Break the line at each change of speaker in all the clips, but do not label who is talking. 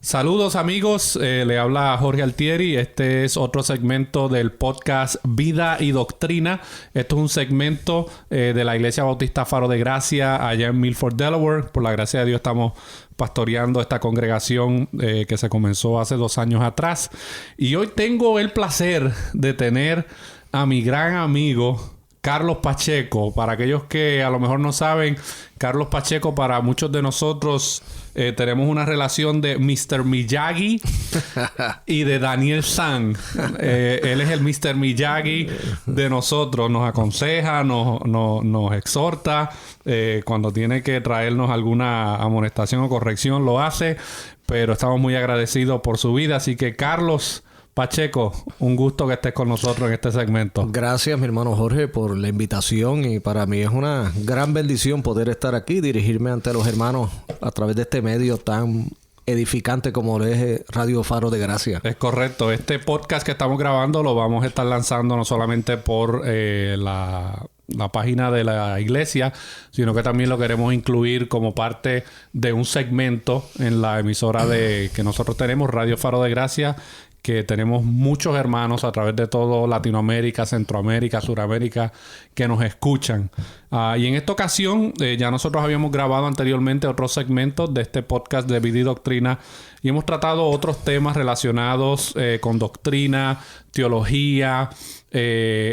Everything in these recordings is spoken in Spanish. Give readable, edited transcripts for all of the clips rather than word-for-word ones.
Saludos amigos, le habla Jorge Altieri. Este es otro segmento del podcast Vida y Doctrina. Esto es un segmento de la Iglesia Bautista Faro de Gracia allá en Milford, Delaware. Por la gracia de Dios estamos pastoreando esta congregación que se comenzó hace 2 años atrás. Y hoy tengo el placer de tener a mi gran amigo Carlos Pacheco. Para aquellos que a lo mejor no saben, Carlos Pacheco, para muchos de nosotros tenemos una relación de Mr. Miyagi y de Daniel San. Él es el Mr. Miyagi de nosotros. Nos aconseja, nos exhorta. Cuando tiene que traernos alguna amonestación o corrección, lo hace. Pero estamos muy agradecidos por su vida. Así que, Carlos Pacheco, un gusto que estés con nosotros en este segmento.
Gracias, mi hermano Jorge, por la invitación, y para mí es una gran bendición poder estar aquí y dirigirme ante los hermanos a través de este medio tan edificante como es Radio Faro de Gracia.
Es correcto. Este podcast que estamos grabando lo vamos a estar lanzando no solamente por la página de la iglesia, sino que también lo queremos incluir como parte de un segmento en la emisora que nosotros tenemos, Radio Faro de Gracia, que tenemos muchos hermanos a través de todo Latinoamérica, Centroamérica, Suramérica, que nos escuchan. Y en esta ocasión, ya nosotros habíamos grabado anteriormente otros segmentos de este podcast de Vida y Doctrina, y hemos tratado otros temas relacionados con doctrina, teología,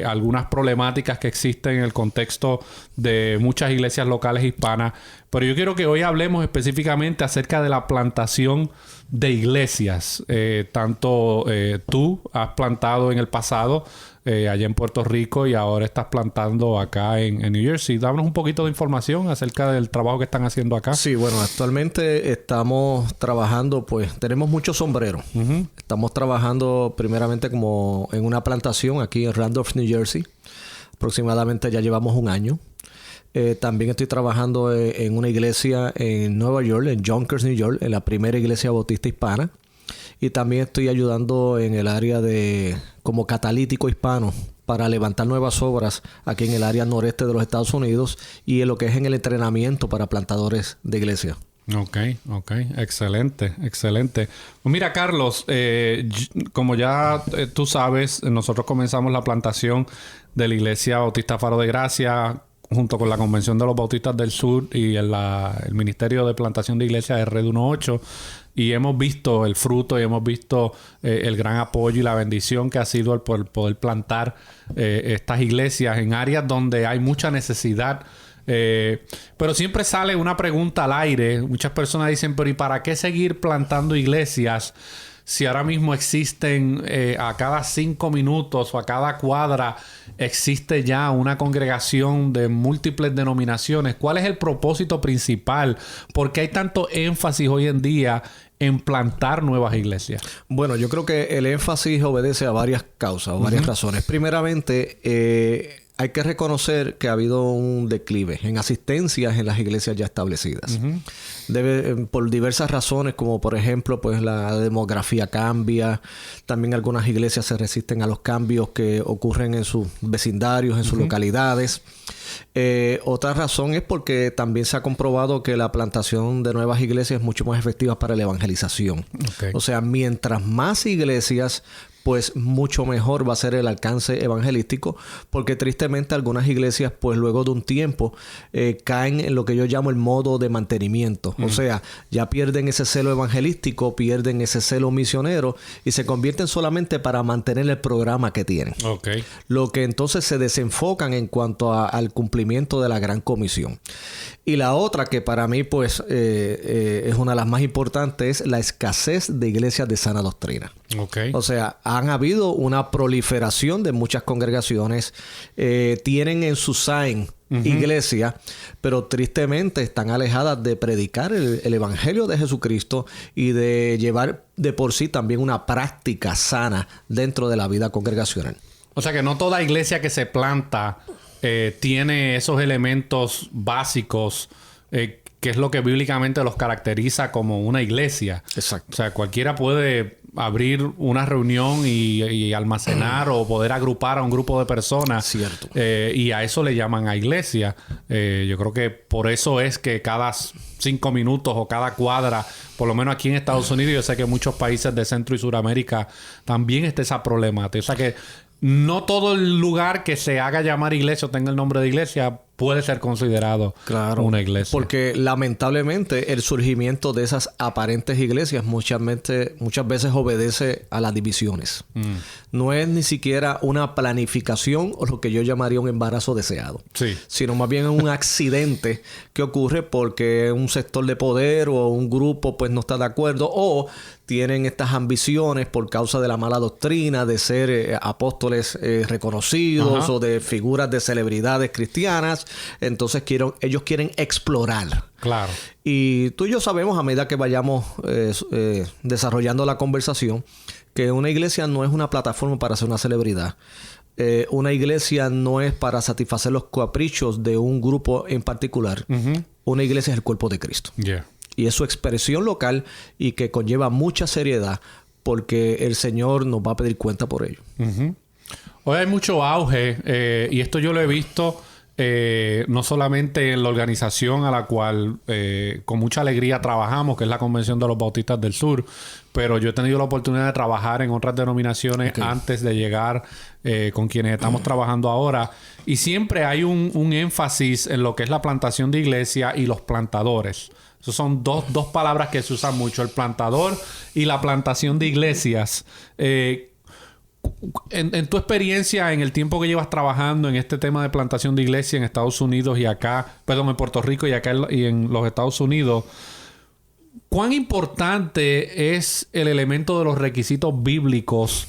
algunas problemáticas que existen en el contexto de muchas iglesias locales hispanas. Pero yo quiero que hoy hablemos específicamente acerca de la plantación de iglesias. Tanto tú has plantado en el pasado allá en Puerto Rico y ahora estás plantando acá en New Jersey. Dámonos un poquito de información acerca del trabajo que están haciendo acá.
Sí, bueno, actualmente estamos trabajando, pues tenemos muchos sombreros. Uh-huh. Estamos trabajando primeramente como en una plantación aquí en Randolph, New Jersey. Aproximadamente ya llevamos 1 año. También estoy trabajando en una iglesia en Nueva York, en Yonkers, New York, en la primera iglesia bautista hispana. Y también estoy ayudando en el área como catalítico hispano para levantar nuevas obras aquí en el área noreste de los Estados Unidos y en lo que es en el entrenamiento para plantadores de iglesia.
Ok. Excelente. Pues mira, Carlos, como ya tú sabes, nosotros comenzamos la plantación de la Iglesia Bautista Faro de Gracia junto con la Convención de los Bautistas del Sur y el Ministerio de Plantación de Iglesias Red 18. Y hemos visto el fruto y hemos visto el gran apoyo y la bendición que ha sido el poder plantar estas iglesias en áreas donde hay mucha necesidad. Pero siempre sale una pregunta al aire. Muchas personas dicen, pero ¿y para qué seguir plantando iglesias si ahora mismo existen a cada 5 minutos o a cada cuadra existe ya una congregación de múltiples denominaciones? ¿Cuál es el propósito principal? ¿Por qué hay tanto énfasis hoy en día en plantar nuevas iglesias?
Bueno, yo creo que el énfasis obedece a varias causas o varias razones. Primeramente, hay que reconocer que ha habido un declive en asistencias en las iglesias ya establecidas. Por diversas razones, como por ejemplo, pues la demografía cambia. También algunas iglesias se resisten a los cambios que ocurren en sus vecindarios, en sus localidades. Otra razón es porque también se ha comprobado que la plantación de nuevas iglesias es mucho más efectiva para la evangelización. Okay. O sea, mientras más iglesias, pues mucho mejor va a ser el alcance evangelístico, porque tristemente algunas iglesias, pues luego de un tiempo, caen en lo que yo llamo el modo de mantenimiento. O sea, ya pierden ese celo evangelístico, pierden ese celo misionero y se convierten solamente para mantener el programa que tienen. Okay. Lo que entonces se desenfocan en cuanto al cumplimiento de la Gran Comisión. Y la otra, que para mí pues es una de las más importantes, es la escasez de iglesias de sana doctrina. Okay. O sea, han habido una proliferación de muchas congregaciones, tienen en su sign iglesia, pero tristemente están alejadas de predicar el evangelio de Jesucristo y de llevar de por sí también una práctica sana dentro de la vida congregacional.
O sea que no toda iglesia que se planta tiene esos elementos básicos que es lo que bíblicamente los caracteriza como una iglesia.
Exacto.
O sea, cualquiera puede abrir una reunión y almacenar o poder agrupar a un grupo de personas.
Cierto.
Y a eso le llaman a iglesia. Yo creo que por eso es que cada 5 minutos o cada cuadra, por lo menos aquí en Estados Unidos, yo sé que en muchos países de Centro y Suramérica también está esa problemática. O sea que no todo el lugar que se haga llamar iglesia o tenga el nombre de iglesia puede ser considerado una iglesia.
Porque lamentablemente el surgimiento de esas aparentes iglesias muchas veces obedece a las divisiones. No es ni siquiera una planificación o lo que yo llamaría un embarazo deseado.
Sí.
Sino más bien un accidente que ocurre porque un sector de poder o un grupo pues no está de acuerdo o tienen estas ambiciones por causa de la mala doctrina de ser apóstoles reconocidos o de figuras de celebridades cristianas. Entonces ellos quieren explorar.
Claro.
Y tú y yo sabemos a medida que vayamos desarrollando la conversación que una iglesia no es una plataforma para ser una celebridad. Una iglesia no es para satisfacer los caprichos de un grupo en particular. Una iglesia es el cuerpo de Cristo.
Yeah.
Y es su expresión local y que conlleva mucha seriedad porque el Señor nos va a pedir cuenta por ello.
Hoy hay mucho auge y esto yo lo he visto no solamente en la organización a la cual con mucha alegría trabajamos, que es la Convención de los Bautistas del Sur, pero yo he tenido la oportunidad de trabajar en otras denominaciones antes de llegar con quienes estamos trabajando ahora, y siempre hay un énfasis en lo que es la plantación de iglesia y los plantadores. Esas son dos palabras que se usan mucho, el plantador y la plantación de iglesias. En tu experiencia, en el tiempo que llevas trabajando en este tema de plantación de iglesia en Estados Unidos y acá, perdón, en Puerto Rico y acá y en los Estados Unidos, ¿cuán importante es el elemento de los requisitos bíblicos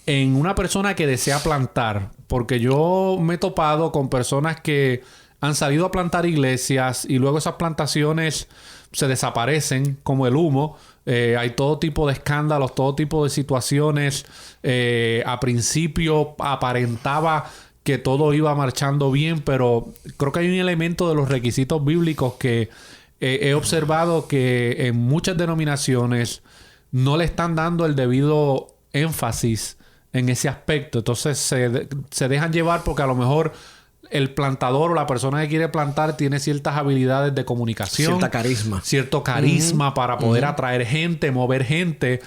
en una persona que desea plantar? Porque yo me he topado con personas que han salido a plantar iglesias y luego esas plantaciones se desaparecen como el humo. Hay todo tipo de escándalos, todo tipo de situaciones. A principio aparentaba que todo iba marchando bien, pero creo que hay un elemento de los requisitos bíblicos que he observado que en muchas denominaciones no le están dando el debido énfasis en ese aspecto. Entonces se dejan llevar porque a lo mejor el plantador o la persona que quiere plantar tiene ciertas habilidades de comunicación. Cierto carisma para poder atraer gente, mover gente.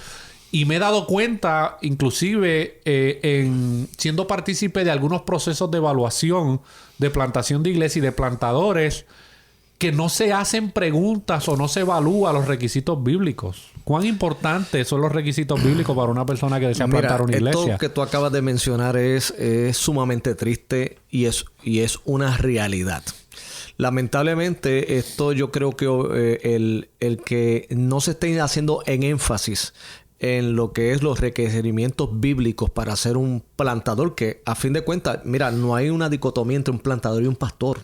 Y me he dado cuenta, inclusive, en siendo partícipe de algunos procesos de evaluación de plantación de iglesia y de plantadores, que no se hacen preguntas o no se evalúan los requisitos bíblicos. ¿Cuán importantes son los requisitos bíblicos para una persona que desea plantar una iglesia?
Esto que tú acabas de mencionar es sumamente triste y es una realidad. Lamentablemente, esto yo creo que el que no se esté haciendo en énfasis en lo que es los requerimientos bíblicos para ser un plantador, que a fin de cuentas, mira, no hay una dicotomía entre un plantador y un pastor.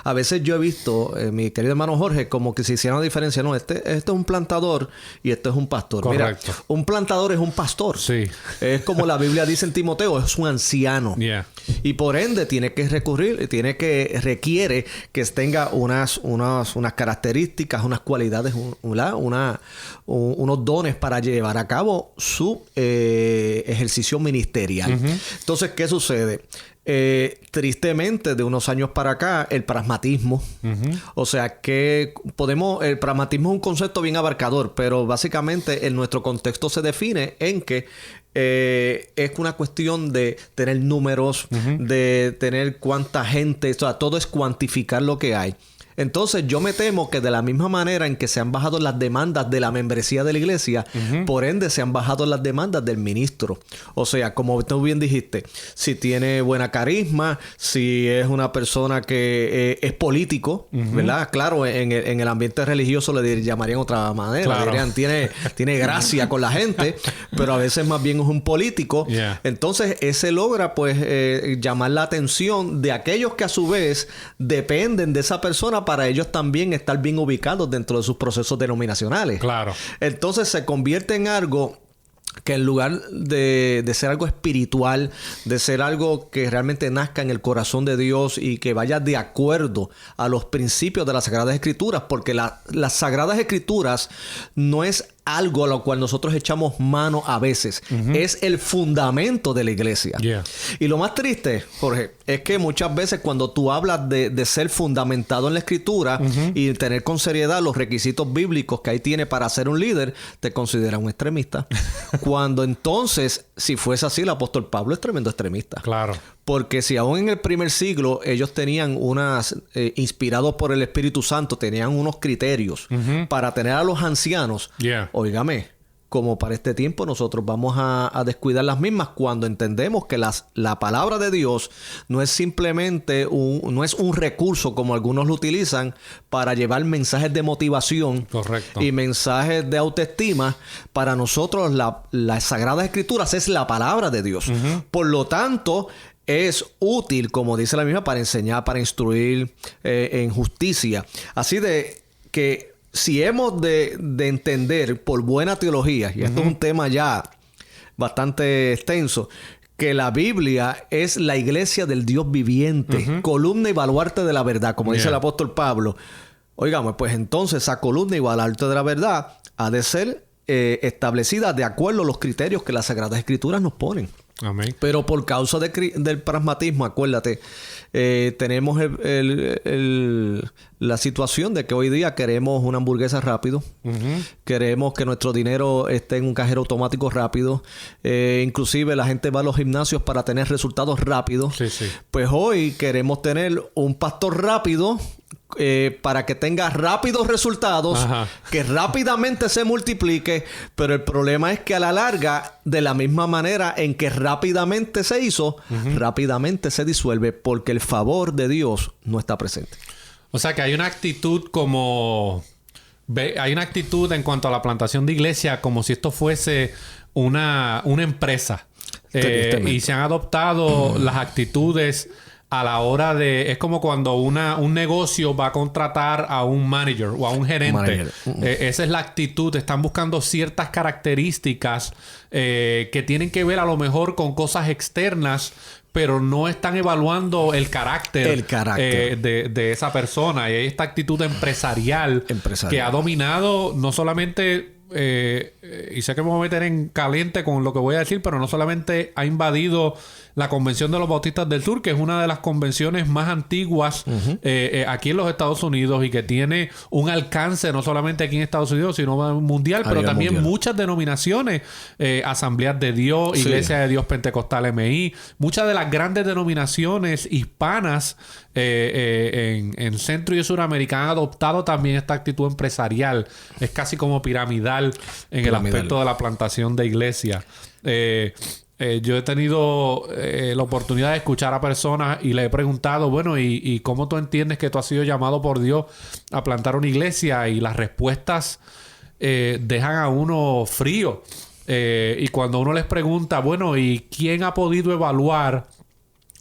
A veces yo he visto, mi querido hermano Jorge, como que se hiciera una diferencia. No, este es un plantador y este es un pastor.
Correcto.
Mira, un plantador es un pastor.
Sí.
Es como la Biblia dice en Timoteo, es un anciano.
Yeah.
Y por ende tiene que requiere que tenga unas características, unas cualidades, unos dones para llevar a cabo su ejercicio ministerial. Entonces, ¿qué sucede? Tristemente, de unos años para acá, el pragmatismo. O sea, que el pragmatismo es un concepto bien abarcador, pero básicamente en nuestro contexto se define en que es una cuestión de tener números, de tener cuánta gente, o sea, todo es cuantificar lo que hay. Entonces yo me temo que de la misma manera en que se han bajado las demandas de la membresía de la iglesia, por ende se han bajado las demandas del ministro. O sea, como tú bien dijiste, si tiene buena carisma, si es una persona que es político, ¿verdad? Claro, en el ambiente religioso le llamarían otra manera.
Claro.
Dirían, tiene gracia con la gente, pero a veces más bien es un político.
Yeah.
Entonces ese logra pues llamar la atención de aquellos que a su vez dependen de esa persona para ellos también estar bien ubicados dentro de sus procesos denominacionales.
Claro.
Entonces se convierte en algo que en lugar de ser algo espiritual, de ser algo que realmente nazca en el corazón de Dios y que vaya de acuerdo a los principios de las Sagradas Escrituras, porque las Sagradas Escrituras no es algo a lo cual nosotros echamos mano a veces. Es el fundamento de la iglesia. Y lo más triste, Jorge, es que muchas veces cuando tú hablas de ser fundamentado en la escritura y tener con seriedad los requisitos bíblicos que ahí tiene para ser un líder, te consideran un extremista. Cuando entonces, si fuese así, el apóstol Pablo es tremendo extremista.
Claro.
Porque si aún en el primer siglo ellos tenían inspirados por el Espíritu Santo, tenían unos criterios para tener a los ancianos, óigame, como para este tiempo nosotros vamos a descuidar las mismas cuando entendemos que la palabra de Dios no es simplemente no es un recurso como algunos lo utilizan para llevar mensajes de motivación.
Correcto.
Y mensajes de autoestima. Para nosotros las Sagradas Escrituras es la palabra de Dios. Por lo tanto, es útil, como dice la misma, para enseñar, para instruir en justicia. Así de que si hemos de entender por buena teología, y esto es un tema ya bastante extenso, que la Biblia es la iglesia del Dios viviente, columna y baluarte de la verdad, como dice el apóstol Pablo. Oigamos, pues entonces esa columna y baluarte de la verdad ha de ser establecida de acuerdo a los criterios que las Sagradas Escrituras nos ponen.
Amén.
Pero por causa del pragmatismo, acuérdate, tenemos la situación de que hoy día queremos una hamburguesa rápido, queremos que nuestro dinero esté en un cajero automático rápido, inclusive la gente va a los gimnasios para tener resultados rápidos. Pues hoy queremos tener un pastor rápido para que tenga rápidos resultados, que rápidamente se multiplique, pero el problema es que a la larga, de la misma manera en que rápidamente se hizo, rápidamente se disuelve porque el favor de Dios no está presente.
O sea que hay una actitud hay una actitud en cuanto a la plantación de iglesia como si esto fuese una empresa. Y se han adoptado las actitudes a la hora de... Es como cuando un negocio va a contratar a un manager o a un gerente. Esa es la actitud. Están buscando ciertas características que tienen que ver a lo mejor con cosas externas, pero no están evaluando el carácter de esa persona. Y hay esta actitud empresarial que ha dominado no solamente... y sé que me voy a meter en caliente con lo que voy a decir, pero no solamente ha invadido la Convención de los Bautistas del Sur, que es una de las convenciones más antiguas aquí en los Estados Unidos y que tiene un alcance no solamente aquí en Estados Unidos, sino mundial, pero también muchas denominaciones, Asambleas de Dios, Iglesia de Dios Pentecostal MI, muchas de las grandes denominaciones hispanas en Centro y Suramérica han adoptado también esta actitud empresarial. Es casi como piramidal en el aspecto de la plantación de iglesia. Yo he tenido la oportunidad de escuchar a personas y le he preguntado, bueno, ¿y cómo tú entiendes que tú has sido llamado por Dios a plantar una iglesia? Y las respuestas dejan a uno frío. Y cuando uno les pregunta, bueno, ¿y quién ha podido evaluar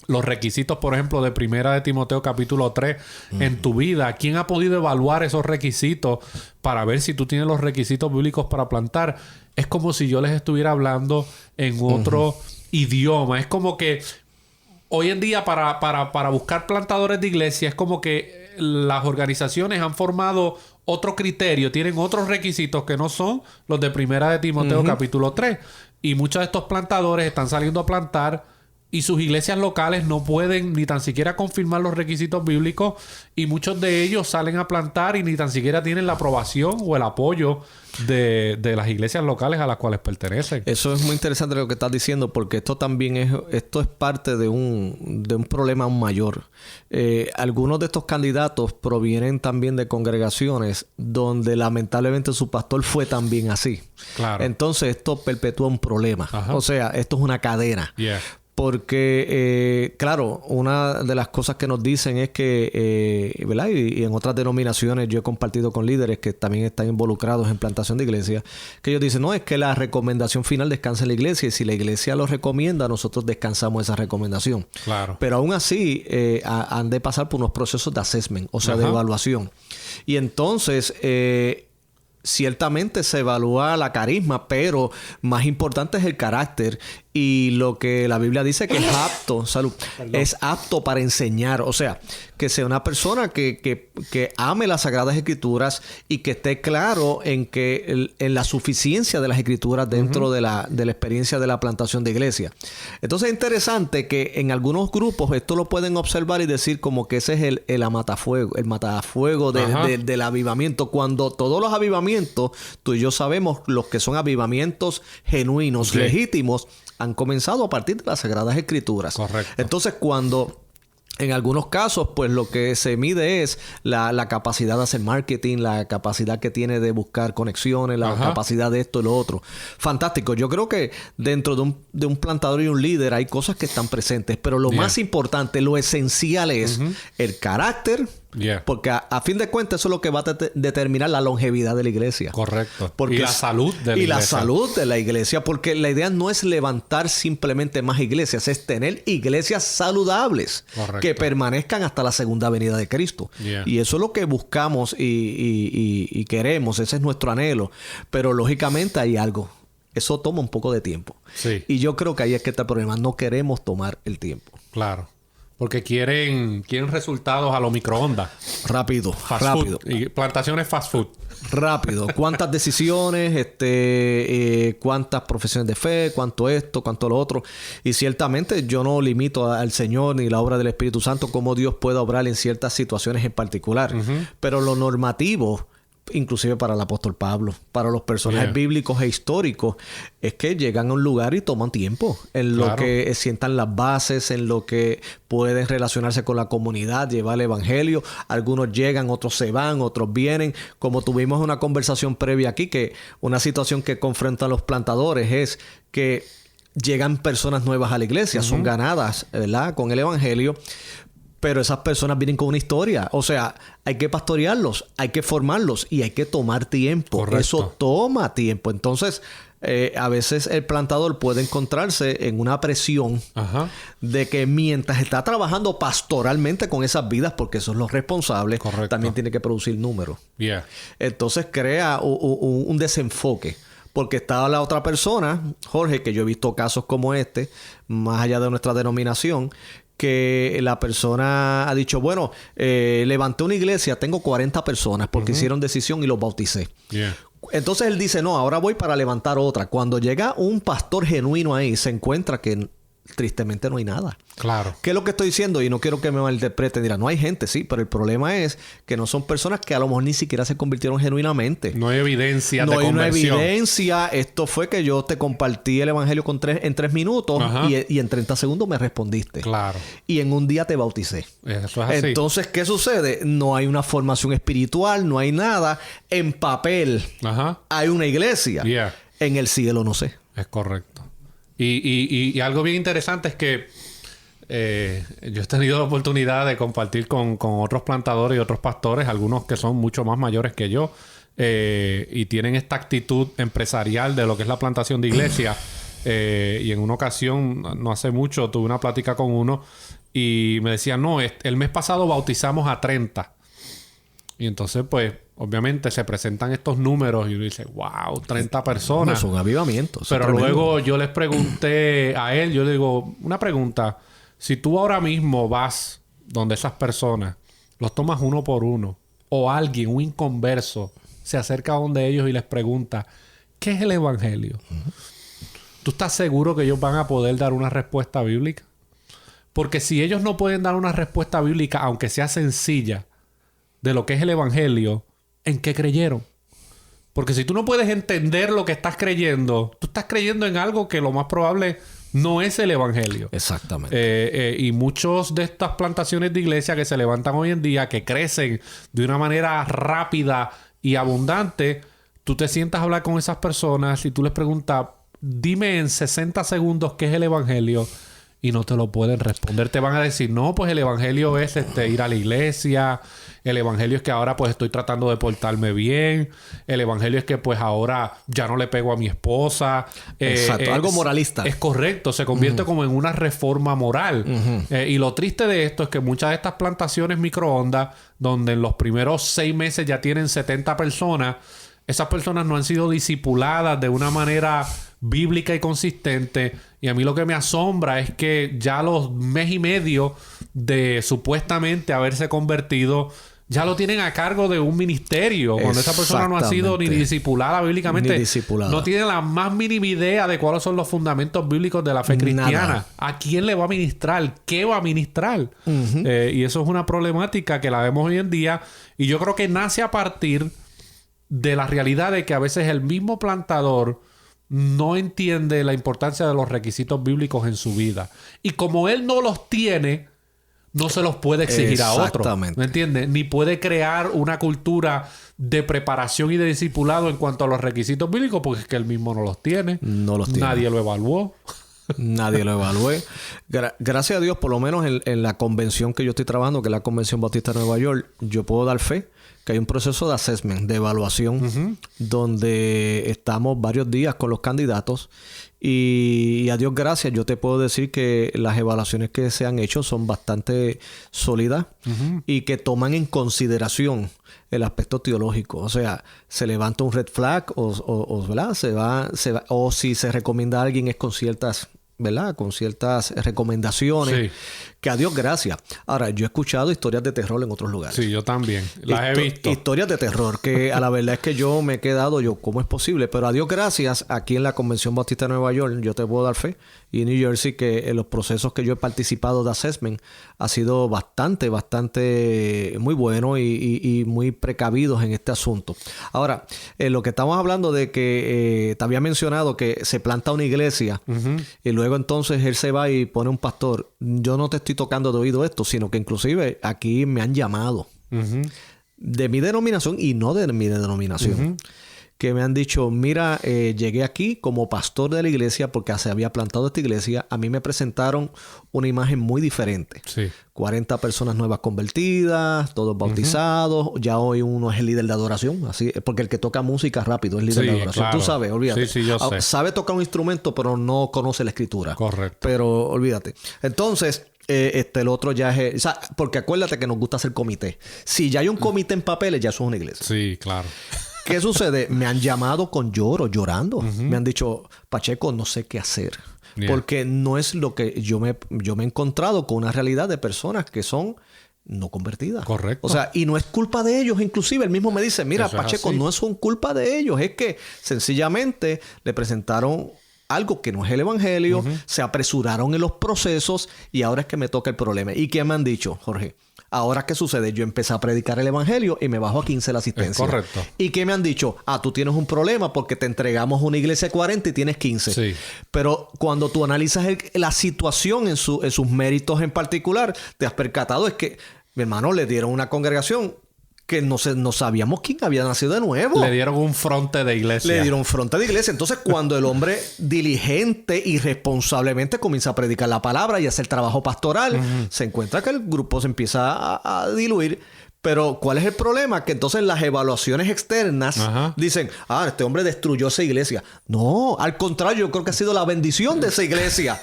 los requisitos, por ejemplo, de Primera de Timoteo capítulo 3 en tu vida? ¿Quién ha podido evaluar esos requisitos para ver si tú tienes los requisitos bíblicos para plantar? Es como si yo les estuviera hablando en otro idioma. Es como que hoy en día para buscar plantadores de iglesia es como que las organizaciones han formado otro criterio, tienen otros requisitos que no son los de Primera de Timoteo capítulo 3. Y muchos de estos plantadores están saliendo a plantar y sus iglesias locales no pueden ni tan siquiera confirmar los requisitos bíblicos y muchos de ellos salen a plantar y ni tan siquiera tienen la aprobación o el apoyo de las iglesias locales a las cuales pertenecen.
Eso es muy interesante lo que estás diciendo, porque esto también es parte de un problema aún mayor. Algunos de estos candidatos provienen también de congregaciones donde lamentablemente su pastor fue también así. Claro. Entonces esto perpetúa un problema. O sea, esto es una cadena. Porque, claro, una de las cosas que nos dicen es que, ¿verdad? Y en otras denominaciones yo he compartido con líderes que también están involucrados en plantación de iglesias, que ellos dicen, no, es que la recomendación final descansa en la iglesia y si la iglesia lo recomienda, nosotros descansamos esa recomendación. Claro. Pero aún así, han de pasar por unos procesos de assessment, o sea, de evaluación. Y entonces... ciertamente se evalúa la carisma, pero más importante es el carácter y lo que la Biblia dice que es apto, salud, es apto para enseñar. O sea, que sea una persona que ame las Sagradas Escrituras y que esté claro en que en la suficiencia de las Escrituras dentro de la experiencia de la plantación de iglesia. Entonces es interesante que en algunos grupos esto lo pueden observar y decir como que ese es el matafuego del avivamiento, cuando todos los avivamientos, tú y yo sabemos, los que son avivamientos genuinos, legítimos, han comenzado a partir de las Sagradas Escrituras.
Correcto.
Entonces, cuando en algunos casos, pues lo que se mide es la capacidad de hacer marketing, la capacidad que tiene de buscar conexiones, la capacidad de esto y lo otro. Fantástico. Yo creo que dentro de un plantador y un líder hay cosas que están presentes, pero lo más importante, lo esencial es el carácter. Porque a fin de cuentas eso es lo que va a determinar la longevidad de la iglesia.
Correcto.
Porque
y la salud de la iglesia. Y
la salud de la iglesia. Porque la idea no es levantar simplemente más iglesias. Es tener iglesias saludables. Correcto. Que permanezcan hasta la segunda venida de Cristo. Y eso es lo que buscamos y queremos. Ese es nuestro anhelo. Pero lógicamente hay algo. Eso toma un poco de tiempo. Sí. Y yo creo que ahí es que está el problema. No queremos tomar el tiempo.
Claro. Porque quieren resultados a lo microondas.
Rápido.
Food. Y plantaciones fast food.
Rápido. ¿Cuántas decisiones? ¿Cuántas profesiones de fe? ¿Cuánto esto? ¿Cuánto lo otro? Y ciertamente yo no limito al Señor ni la obra del Espíritu Santo cómo Dios puede obrar en ciertas situaciones en particular. Pero lo normativo, inclusive para el apóstol Pablo, para los personajes bíblicos e históricos, es que llegan a un lugar y toman tiempo en lo que sientan las bases, en lo que pueden relacionarse con la comunidad, llevar el evangelio. Algunos llegan, otros se van, otros vienen. Como tuvimos una conversación previa aquí, que una situación que confrontan los plantadores es que llegan personas nuevas a la iglesia, son ganadas, ¿verdad?, con el evangelio. Pero esas personas vienen con una historia. O sea, hay que pastorearlos, hay que formarlos y hay que tomar tiempo. Correcto. Eso toma tiempo. Entonces, a veces el plantador puede encontrarse en una presión de que mientras está trabajando pastoralmente con esas vidas, porque esos son los responsables, también tiene que producir números. Entonces crea un desenfoque. Porque está la otra persona, Jorge, que yo he visto casos como este, más allá de nuestra denominación, que la persona ha dicho, bueno, levanté una iglesia, tengo 40 personas porque hicieron decisión y los bauticé. Entonces él dice, no, ahora voy para levantar otra. Cuando llega un pastor genuino ahí, se encuentra que tristemente no hay nada.
Claro.
¿Qué es lo que estoy diciendo? Y no quiero que me malinterpreten. Dirán, no hay gente, sí, pero el problema es que no son personas que a lo mejor ni siquiera se convirtieron genuinamente.
No hay evidencia de conversión.
No hay una evidencia. Esto fue que yo te compartí el evangelio en 3 minutos y en 30 segundos me respondiste.
Claro.
Y en un día te bauticé.
Eso es así.
Entonces, ¿qué sucede? No hay una formación espiritual, no hay nada. En papel hay una iglesia. En el cielo no sé.
Es correcto. Y algo bien interesante es que yo he tenido la oportunidad de compartir con otros plantadores y otros pastores, algunos que son mucho más mayores que yo, y tienen esta actitud empresarial de lo que es la plantación de iglesia. Y en una ocasión, no hace mucho, tuve una plática con uno y me decía, no, el mes pasado bautizamos a 30. Y entonces, pues, obviamente se presentan estos números y uno dice, wow, 30 personas.
No, son avivamientos.
Pero luego yo les pregunté a él, yo le digo, una pregunta. Si tú ahora mismo vas donde esas personas, los tomas uno por uno, o alguien, un inconverso, se acerca a donde ellos y les pregunta, ¿qué es el evangelio? ¿Tú estás seguro que ellos van a poder dar una respuesta bíblica? Porque si ellos no pueden dar una respuesta bíblica, aunque sea sencilla, de lo que es el evangelio, ¿en qué creyeron? Porque si tú no puedes entender lo que estás creyendo, tú estás creyendo en algo que lo más probable no es el evangelio.
Exactamente.
Y muchos de estas plantaciones de iglesia que se levantan hoy en día, que crecen de una manera rápida y abundante, tú te sientas a hablar con esas personas y tú les preguntas, dime en 60 segundos qué es el evangelio. Y no te lo pueden responder. Te van a decir, no, pues el evangelio es ir a la iglesia. El evangelio es que ahora pues estoy tratando de portarme bien. El evangelio es que pues ahora ya no le pego a mi esposa.
Exacto. Algo moralista.
Es correcto. Se convierte como en una reforma moral. Y lo triste de esto es que muchas de estas plantaciones microondas, donde en los primeros 6 meses ya tienen 70 personas, esas personas no han sido discipuladas de una manera bíblica y consistente. Y a mí lo que me asombra es que ya los mes y medio de supuestamente haberse convertido, ya lo tienen a cargo de un ministerio. Cuando esa persona no ha sido ni discipulada bíblicamente. Ni discipulada. No tiene la más mínima idea de cuáles son los fundamentos bíblicos de la fe cristiana. Nada. ¿A quién le va a ministrar? ¿Qué va a ministrar? Y eso es una problemática que la vemos hoy en día. Y yo creo que nace a partir de la realidad de que a veces el mismo plantador no entiende la importancia de los requisitos bíblicos en su vida. Y como él no los tiene, no se los puede exigir a otro. ¿Me entiendes? Ni puede crear una cultura de preparación y de discipulado en cuanto a los requisitos bíblicos, porque es que él mismo no los tiene.
No los tiene.
Nadie lo evaluó.
Nadie lo evaluó. Gracias a Dios, por lo menos en la convención que yo estoy trabajando, que es la Convención Bautista de Nueva York, yo puedo dar fe que hay un proceso de assessment, de evaluación, donde estamos varios días con los candidatos y a Dios gracias, yo te puedo decir que las evaluaciones que se han hecho son bastante sólidas y que toman en consideración el aspecto teológico. O sea, se levanta un red flag ¿verdad? Se va, o si se recomienda a alguien es con ciertas, ¿verdad? Con ciertas recomendaciones. Sí. Que a Dios gracias. Ahora, yo he escuchado historias de terror en otros lugares.
Sí, yo también. Las he visto.
Historias de terror que a la verdad es que yo me he quedado, ¿cómo es posible? Pero a Dios gracias, aquí en la Convención Bautista de Nueva York, yo te puedo dar fe. Y en New Jersey, que en los procesos que yo he participado de assessment ha sido bastante muy bueno y muy precavidos en este asunto. Ahora, lo que estamos hablando de que te había mencionado que se planta una iglesia y luego entonces él se va y pone un pastor. Yo no te estoy tocando de oído esto, sino que inclusive aquí me han llamado de mi denominación y no de mi denominación. Que me han dicho, mira, llegué aquí como pastor de la iglesia porque se había plantado esta iglesia. A mí me presentaron una imagen muy diferente. Sí. 40 personas nuevas convertidas, todos bautizados. Ya hoy uno es el líder de adoración. Así, porque el que toca música rápido es líder de adoración.
Claro.
Tú sabes, olvídate.
Sí, yo sé.
Sabe tocar un instrumento, pero no conoce la escritura.
Correcto.
Pero olvídate. Entonces, el otro ya es... O sea, porque acuérdate que nos gusta hacer comité. Si ya hay un comité en papeles, ya eso es una iglesia.
Sí, claro.
¿Qué sucede? Me han llamado con llorando. Me han dicho, Pacheco, no sé qué hacer. Yeah. Porque no es lo que yo me he encontrado con una realidad de personas que son no convertidas.
Correcto.
O sea, y no es culpa de ellos. Inclusive, él mismo me dice, mira, eso Pacheco, no es culpa de ellos. Es que sencillamente le presentaron algo que no es el evangelio, se apresuraron en los procesos y ahora es que me toca el problema. ¿Y qué me han dicho, Jorge? Ahora, ¿qué sucede? Yo empecé a predicar el evangelio y me bajo a 15 la asistencia.
Es correcto.
¿Y qué me han dicho? Tú tienes un problema porque te entregamos una iglesia de 40 y tienes 15. Sí. Pero cuando tú analizas la situación en sus méritos en particular, te has percatado es que, mi hermano, le dieron una congregación que no sabíamos quién había nacido de nuevo.
Le dieron un fronte de iglesia.
Entonces, cuando el hombre diligente y responsablemente comienza a predicar la palabra y hacer trabajo pastoral, se encuentra que el grupo se empieza a diluir. Pero, ¿cuál es el problema? Que entonces las evaluaciones externas dicen, este hombre destruyó esa iglesia. No, al contrario, yo creo que ha sido la bendición de esa iglesia.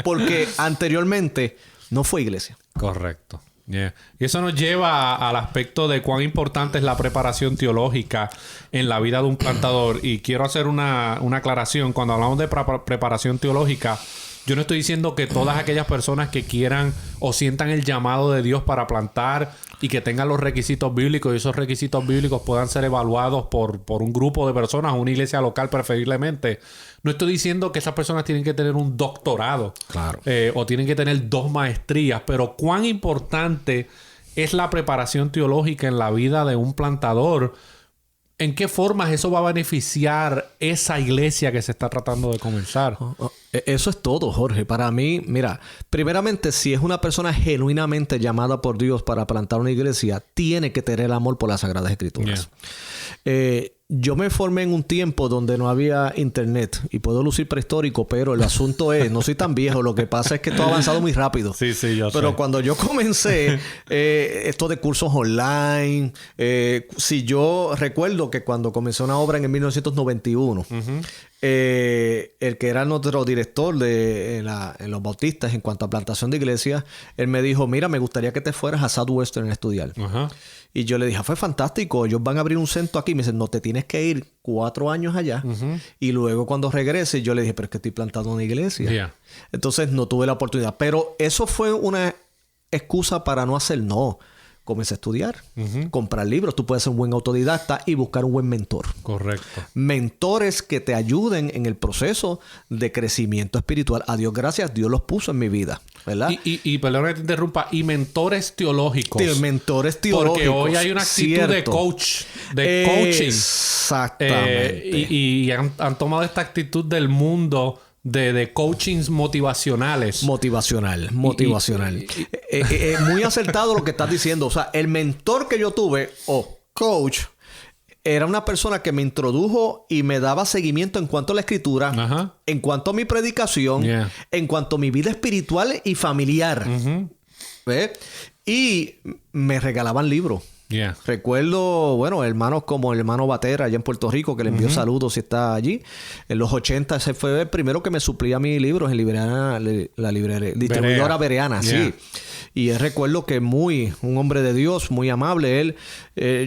Porque anteriormente no fue iglesia.
Correcto. Yeah. Y eso nos lleva al aspecto de cuán importante es la preparación teológica en la vida de un plantador. Y quiero hacer una aclaración. Cuando hablamos de preparación teológica, yo no estoy diciendo que todas aquellas personas que quieran o sientan el llamado de Dios para plantar y que tengan los requisitos bíblicos y esos requisitos bíblicos puedan ser evaluados por un grupo de personas, una iglesia local preferiblemente. No estoy diciendo que esas personas tienen que tener un doctorado.
Claro.
O tienen que tener 2 maestrías. Pero cuán importante es la preparación teológica en la vida de un plantador. ¿En qué formas eso va a beneficiar esa iglesia que se está tratando de comenzar?
Eso es todo, Jorge. Para mí, mira, primeramente, si es una persona genuinamente llamada por Dios para plantar una iglesia, tiene que tener amor por las Sagradas Escrituras. Yeah. Yo me formé en un tiempo donde no había internet y puedo lucir prehistórico, pero el asunto es, no soy tan viejo, lo que pasa es que todo ha avanzado muy rápido.
Sí, yo sé.
Pero cuando yo comencé esto de cursos online, si yo recuerdo que cuando comencé una obra en el 1991, el que era nuestro director en los bautistas en cuanto a plantación de iglesias, él me dijo, mira, me gustaría que te fueras a Southwestern a estudiar.
Ajá.
Y yo le dije, fue fantástico, ellos van a abrir un centro aquí. Me dicen, no, te tienes que ir 4 años allá. Y luego cuando regreses, yo le dije, pero es que estoy plantando una iglesia.
Yeah.
Entonces no tuve la oportunidad. Pero eso fue una excusa para no hacer no. Comencé a estudiar, comprar libros. Tú puedes ser un buen autodidacta y buscar un buen mentor.
Correcto.
Mentores que te ayuden en el proceso de crecimiento espiritual. A Dios gracias, Dios los puso en mi vida, ¿verdad?
Y perdón que te interrumpa, y mentores teológicos.
Mentores teológicos.
Porque hoy hay una actitud de coach, de coaching.
Exactamente.
Y han tomado esta actitud del mundo de coachings motivacionales.
Motivacional. Muy acertado lo que estás diciendo. O sea, el mentor que yo tuve, coach, era una persona que me introdujo y me daba seguimiento en cuanto a la escritura,
Ajá.
en cuanto a mi predicación, en cuanto a mi vida espiritual y familiar. ¿Ves? Y me regalaban libros.
Yeah.
Recuerdo, bueno, hermanos como el hermano Batera allá en Puerto Rico, que le envió saludos si está allí. En los 80 ese fue el primero que me suplía mis libros en la librería, distribuidora Bereana, sí. Y recuerdo que un hombre de Dios, muy amable. Él,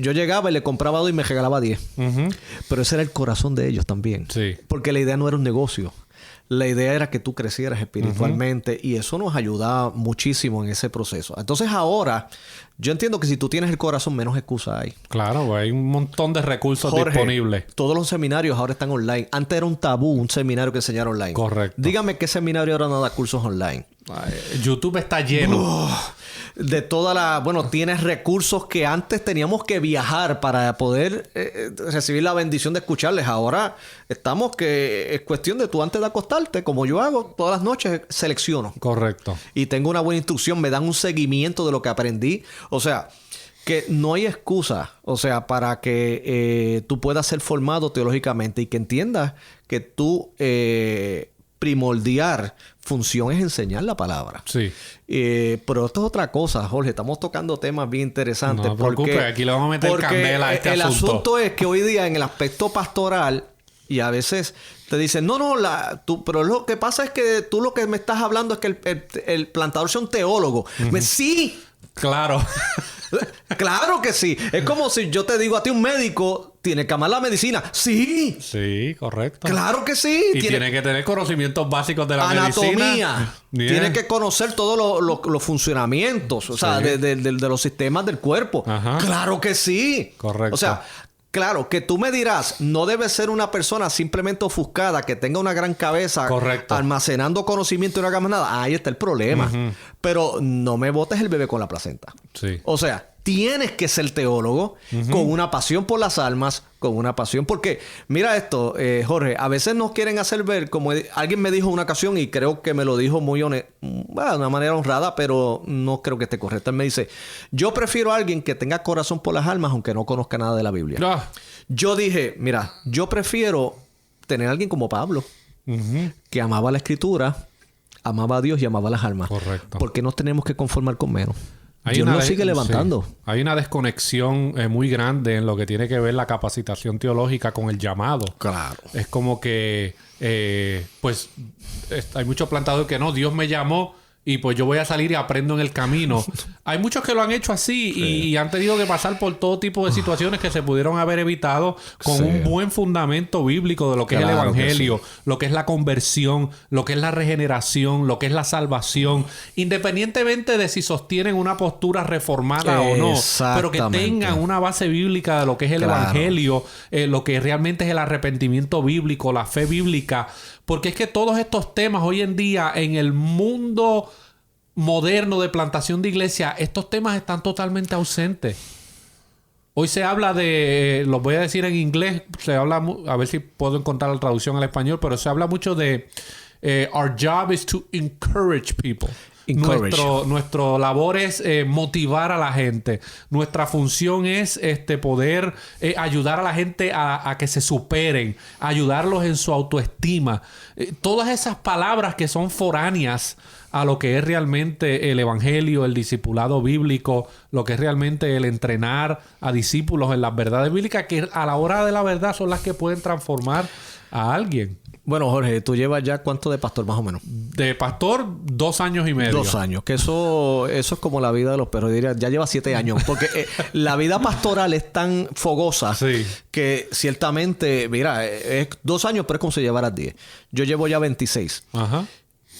yo llegaba y le compraba 2 y me regalaba 10. Pero ese era el corazón de ellos también.
Sí.
Porque la idea no era un negocio. La idea era que tú crecieras espiritualmente y eso nos ayudaba muchísimo en ese proceso. Entonces ahora, yo entiendo que si tú tienes el corazón, menos excusa hay.
Claro, hay un montón de recursos disponibles.
Todos los seminarios ahora están online. Antes era un tabú un seminario que enseñara online.
Correcto.
Dígame qué seminario ahora no da cursos online.
YouTube está lleno.
De toda la... Bueno, tienes recursos que antes teníamos que viajar para poder recibir la bendición de escucharles. Ahora estamos que es cuestión de tú antes de acostarte, como yo hago todas las noches, selecciono.
Correcto.
Y tengo una buena instrucción, me dan un seguimiento de lo que aprendí. O sea, que no hay excusa, o sea, para que tú puedas ser formado teológicamente y que entiendas que tú... primordial función es enseñar la palabra.
Sí.
Pero esto es otra cosa, Jorge. Estamos tocando temas bien interesantes.
No te preocupes, aquí le vamos a meter candela a este asunto.
El asunto es que hoy día en el aspecto pastoral y a veces te dicen, pero lo que pasa es que tú lo que me estás hablando es que el plantador sea un teólogo. Sí.
Claro.
Claro que sí. Es como si yo te digo a ti, un médico tiene que amar la medicina. Sí.
Sí, correcto.
Claro que sí.
Y tiene que tener conocimientos básicos de la
anatomía.
medicina.
Tiene que conocer todos los funcionamientos, o sea, de los sistemas del cuerpo.
Ajá.
Claro que sí.
Correcto.
O sea, claro, que tú me dirás, no debe ser una persona simplemente ofuscada, que tenga una gran cabeza,
correcto,
almacenando conocimiento y no hagamos nada. Ahí está el problema. Pero no me botes el bebé con la placenta.
Sí.
O sea, tienes que ser teólogo con una pasión por las almas, con una pasión. Porque, mira esto, Jorge, a veces nos quieren hacer ver, como alguien me dijo una ocasión, y creo que me lo dijo muy de una manera honrada, pero no creo que esté correcto. Él me dice, yo prefiero a alguien que tenga corazón por las almas, aunque no conozca nada de la Biblia. Yo dije, mira, yo prefiero tener a alguien como Pablo, que amaba la Escritura, amaba a Dios y amaba las almas.
Correcto.
¿Por qué nos tenemos que conformar con menos? Dios nos sigue levantando.
Sí. Hay una desconexión muy grande en lo que tiene que ver la capacitación teológica con el llamado.
Claro.
Es como que, pues, hay muchos plantadores que no, Dios me llamó y pues yo voy a salir y aprendo en el camino. Hay muchos que lo han hecho así y han tenido que pasar por todo tipo de situaciones que se pudieron haber evitado con un buen fundamento bíblico de lo que es el Evangelio, lo que es la conversión, lo que es la regeneración, lo que es la salvación, independientemente de si sostienen una postura reformada o no, pero que tengan una base bíblica de lo que es el Evangelio, lo que realmente es el arrepentimiento bíblico, la fe bíblica. Porque es que todos estos temas hoy en día en el mundo moderno de plantación de iglesia, estos temas están totalmente ausentes. Hoy se habla de, los voy a decir en inglés, se habla, a ver si puedo encontrar la traducción al español, pero se habla mucho de our job is to encourage people. Nuestro labor es motivar a la gente. Nuestra función es poder ayudar a la gente a que se superen, ayudarlos en su autoestima. Todas esas palabras que son foráneas a lo que es realmente el evangelio, el discipulado bíblico, lo que es realmente el entrenar a discípulos en las verdades bíblicas, que a la hora de la verdad son las que pueden transformar a alguien.
Bueno, Jorge, ¿tú llevas ya cuánto de pastor más o menos?
De pastor, 2 años y medio.
2 años. Que eso es como la vida de los perros. Diría, ya lleva 7 años. Porque la vida pastoral es tan fogosa que ciertamente, mira, es 2 años, pero es como si llevaras 10. Yo llevo ya 26. Ajá.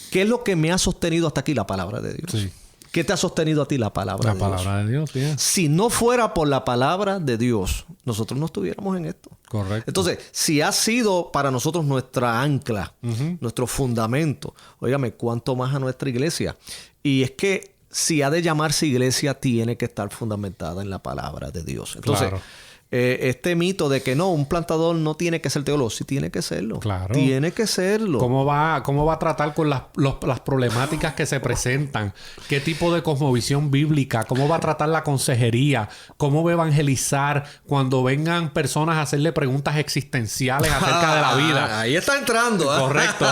¿Qué es lo que me ha sostenido hasta aquí? La palabra de Dios. Sí. ¿Qué te ha sostenido a ti? La palabra de Dios. La palabra de Dios, sí. Si no fuera por la palabra de Dios, nosotros no estuviéramos en esto.
Correcto.
Entonces, si ha sido para nosotros nuestra ancla, nuestro fundamento, óigame, ¿cuánto más a nuestra iglesia? Y es que si ha de llamarse iglesia, tiene que estar fundamentada en la palabra de Dios. Entonces, claro. Este mito de que no, un plantador no tiene que ser teólogo, sí tiene que serlo.
Claro.
Tiene que serlo.
¿Cómo va a tratar con las problemáticas que se presentan? ¿Qué tipo de cosmovisión bíblica? ¿Cómo va a tratar la consejería? ¿Cómo va a evangelizar cuando vengan personas a hacerle preguntas existenciales acerca de la vida?
Ahí está entrando.
Correcto.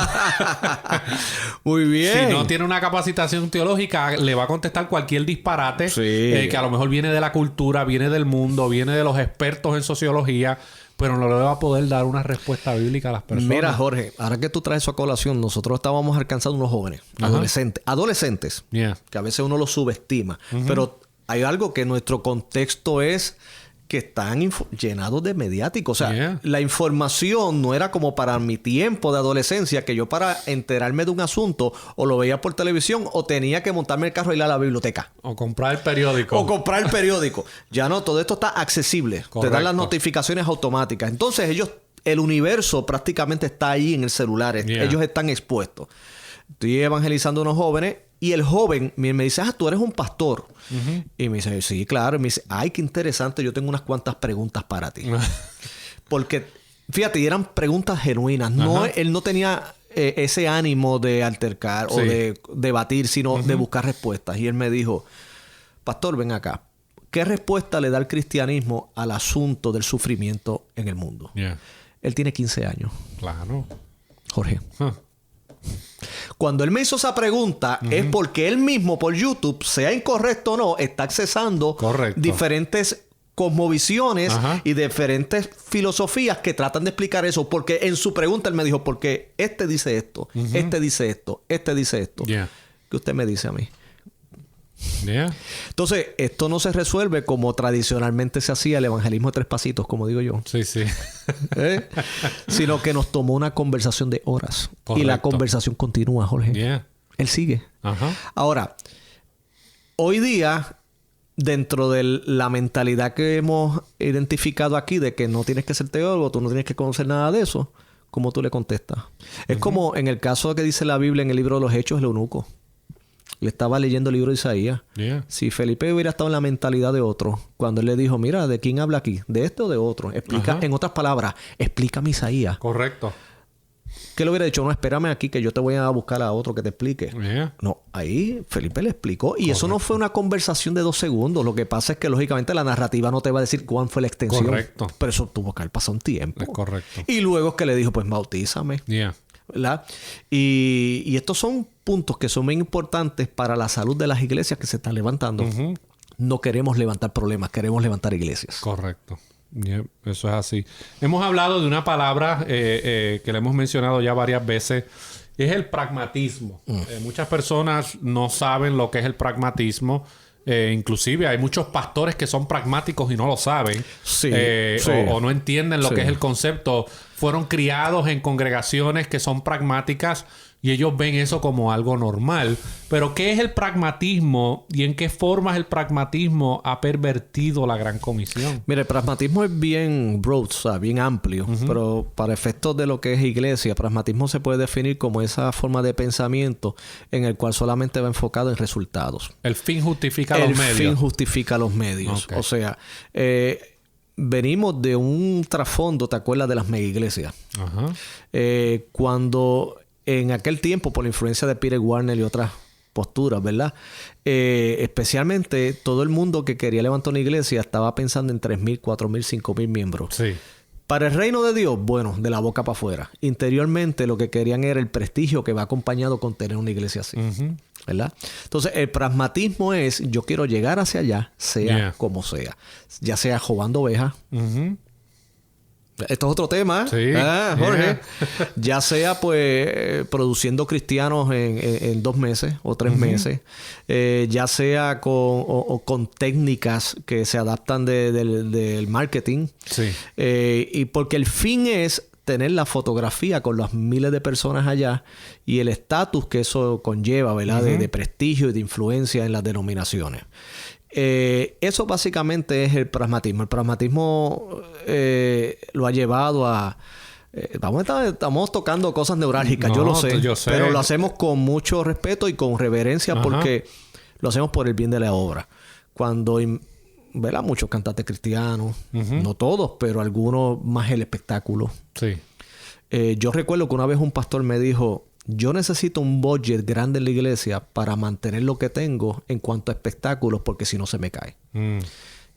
Muy bien.
Si no tiene una capacitación teológica, le va a contestar cualquier disparate que a lo mejor viene de la cultura, viene del mundo, viene de los expertos en sociología, pero no le va a poder dar una respuesta bíblica a las personas.
Mira, Jorge, ahora que tú traes eso a colación, nosotros estábamos alcanzando unos jóvenes, adolescentes, que a veces uno los subestima, pero hay algo que nuestro contexto es que están llenados de mediáticos. O sea, la información no era como para mi tiempo de adolescencia, que yo para enterarme de un asunto o lo veía por televisión o tenía que montarme el carro y ir a la biblioteca.
O comprar el periódico.
Ya no, todo esto está accesible. Correcto. Te dan las notificaciones automáticas. Entonces el universo prácticamente está ahí en el celular. Ellos están expuestos. Estoy evangelizando a unos jóvenes y el joven me dice, tú eres un pastor. Y me dice, sí, claro. Y me dice, ay, qué interesante, yo tengo unas cuantas preguntas para ti. Porque, fíjate, y eran preguntas genuinas. Él no tenía ese ánimo de altercar o de debatir, sino de buscar respuestas. Y él me dijo, pastor, ven acá. ¿Qué respuesta le da el cristianismo al asunto del sufrimiento en el mundo? Él tiene 15 años.
Claro.
Jorge. Cuando él me hizo esa pregunta es porque él mismo por YouTube, sea incorrecto o no, está accesando diferentes cosmovisiones y diferentes filosofías que tratan de explicar eso. Porque en su pregunta él me dijo, porque este dice esto, este dice esto, este dice esto. ¿Qué usted me dice a mí? Entonces, esto no se resuelve como tradicionalmente se hacía el evangelismo de 3 pasitos, como digo yo.
Sí.
Sino que nos tomó una conversación de horas. Correcto. Y la conversación continúa, Jorge. Él sigue. Ahora, hoy día, dentro de la mentalidad que hemos identificado aquí de que no tienes que ser teólogo, tú no tienes que conocer nada de eso, ¿cómo tú le contestas? Es como en el caso que dice la Biblia en el libro de los Hechos, el eunuco. Le estaba leyendo el libro de Isaías. Si Felipe hubiera estado en la mentalidad de otro, cuando él le dijo, mira, ¿de quién habla aquí? ¿De este o de otro? Explica, en otras palabras, explícame Isaías.
Correcto.
¿Qué le hubiera dicho? No, espérame aquí que yo te voy a buscar a otro que te explique. No, ahí Felipe le explicó. Y eso no fue una conversación de 2 segundos. Lo que pasa es que, lógicamente, la narrativa no te va a decir cuál fue la extensión.
Correcto.
Pero eso tuvo que haber pasado un tiempo.
Es correcto.
Y luego es que le dijo, pues bautízame. ¿Verdad? Y estos son puntos que son muy importantes para la salud de las iglesias que se están levantando. No queremos levantar problemas, queremos levantar iglesias.
Correcto. Eso es así. Hemos hablado de una palabra que le hemos mencionado ya varias veces. Es el pragmatismo. Muchas personas no saben lo que es el pragmatismo. Inclusive hay muchos pastores que son pragmáticos y no lo saben. O no entienden lo que es el concepto. Fueron criados en congregaciones que son pragmáticas y ellos ven eso como algo normal. Pero ¿qué es el pragmatismo y en qué formas el pragmatismo ha pervertido la Gran Comisión?
Mira, el pragmatismo es bien broad, o sea, bien amplio. Pero para efectos de lo que es iglesia, pragmatismo se puede definir como esa forma de pensamiento en el cual solamente va enfocado en resultados.
El fin justifica los medios.
El fin justifica los medios. O sea, venimos de un trasfondo, ¿te acuerdas de las mega iglesias? Cuando en aquel tiempo, por la influencia de Peter Warner y otras posturas, ¿verdad? Especialmente todo el mundo que quería levantar una iglesia estaba pensando en 3,000, 4,000, 5,000 miembros. Para el reino de Dios, bueno, de la boca para afuera. Interiormente lo que querían era el prestigio que va acompañado con tener una iglesia así. ¿Verdad? Entonces, el pragmatismo es, yo quiero llegar hacia allá, sea como sea. Ya sea jovando ovejas, Esto es otro tema.
Sí.
Jorge. Ya sea, pues, produciendo cristianos en 2 meses o 3 meses. Ya sea con técnicas que se adaptan del marketing.
Sí.
Y porque el fin es tener la fotografía con las miles de personas allá y el estatus que eso conlleva, ¿verdad? De prestigio y de influencia en las denominaciones. Eso básicamente es el pragmatismo. El pragmatismo lo ha llevado a... estamos tocando cosas neurálgicas, yo lo sé. Pero lo hacemos con mucho respeto y con reverencia porque lo hacemos por el bien de la obra. Cuando... ¿verdad? Muchos cantantes cristianos, no todos, pero algunos más el espectáculo.
Sí.
Yo recuerdo que una vez un pastor me dijo, yo necesito un budget grande en la iglesia para mantener lo que tengo en cuanto a espectáculos, porque si no se me cae.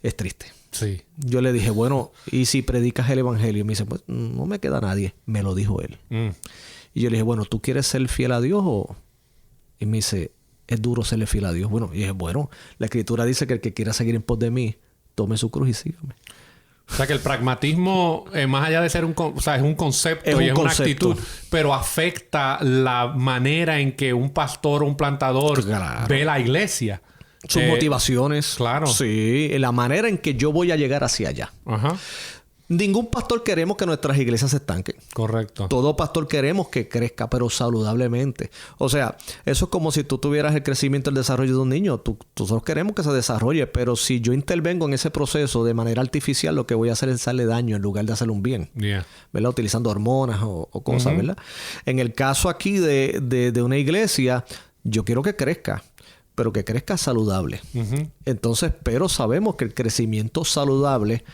Es triste.
Sí.
Yo le dije, bueno, ¿y si predicas el evangelio? Y me dice, pues no me queda nadie. Me lo dijo él. Y yo le dije, bueno, ¿tú quieres ser fiel a Dios o...? Y me dice... Es duro serle fiel a Dios. Bueno, y es bueno. La Escritura dice que el que quiera seguir en pos de mí, tome su cruz y sígame.
O sea, que el pragmatismo, más allá de ser es un concepto y es una actitud, pero afecta la manera en que un pastor o un plantador ve la iglesia.
Sus motivaciones.
Claro.
Sí. La manera en que yo voy a llegar hacia allá.
Ajá.
Ningún pastor queremos que nuestras iglesias se estanquen.
Correcto.
Todo pastor queremos que crezca, pero saludablemente. O sea, eso es como si tú tuvieras el crecimiento y el desarrollo de un niño. Nosotros queremos que se desarrolle, pero si yo intervengo en ese proceso de manera artificial, lo que voy a hacer es hacerle daño en lugar de hacerle un bien. ¿Verdad? Utilizando hormonas o cosas, ¿verdad? En el caso aquí de una iglesia, yo quiero que crezca, pero que crezca saludable. Entonces, pero sabemos que el crecimiento saludable...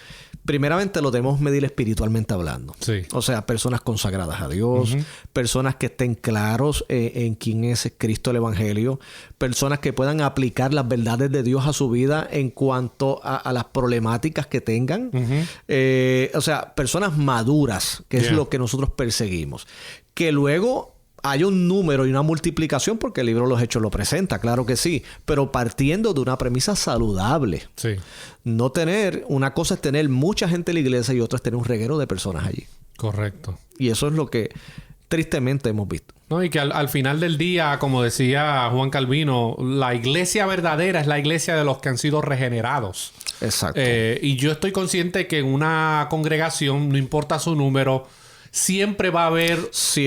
Primeramente lo debemos medir espiritualmente hablando.
Sí.
O sea, personas consagradas a Dios, personas que estén claros en quién es Cristo el Evangelio, personas que puedan aplicar las verdades de Dios a su vida en cuanto a las problemáticas que tengan. O sea, personas maduras, que es lo que nosotros perseguimos. Que luego... hay un número y una multiplicación porque el libro de los Hechos lo presenta, claro que sí, pero partiendo de una premisa saludable.
Sí.
No tener... Una cosa es tener mucha gente en la iglesia y otra es tener un reguero de personas allí.
Correcto.
Y eso es lo que tristemente hemos visto.
No, y que al final del día, como decía Juan Calvino, la iglesia verdadera es la iglesia de los que han sido regenerados.
Exacto.
Y yo estoy consciente que en una congregación, no importa su número... siempre va a haber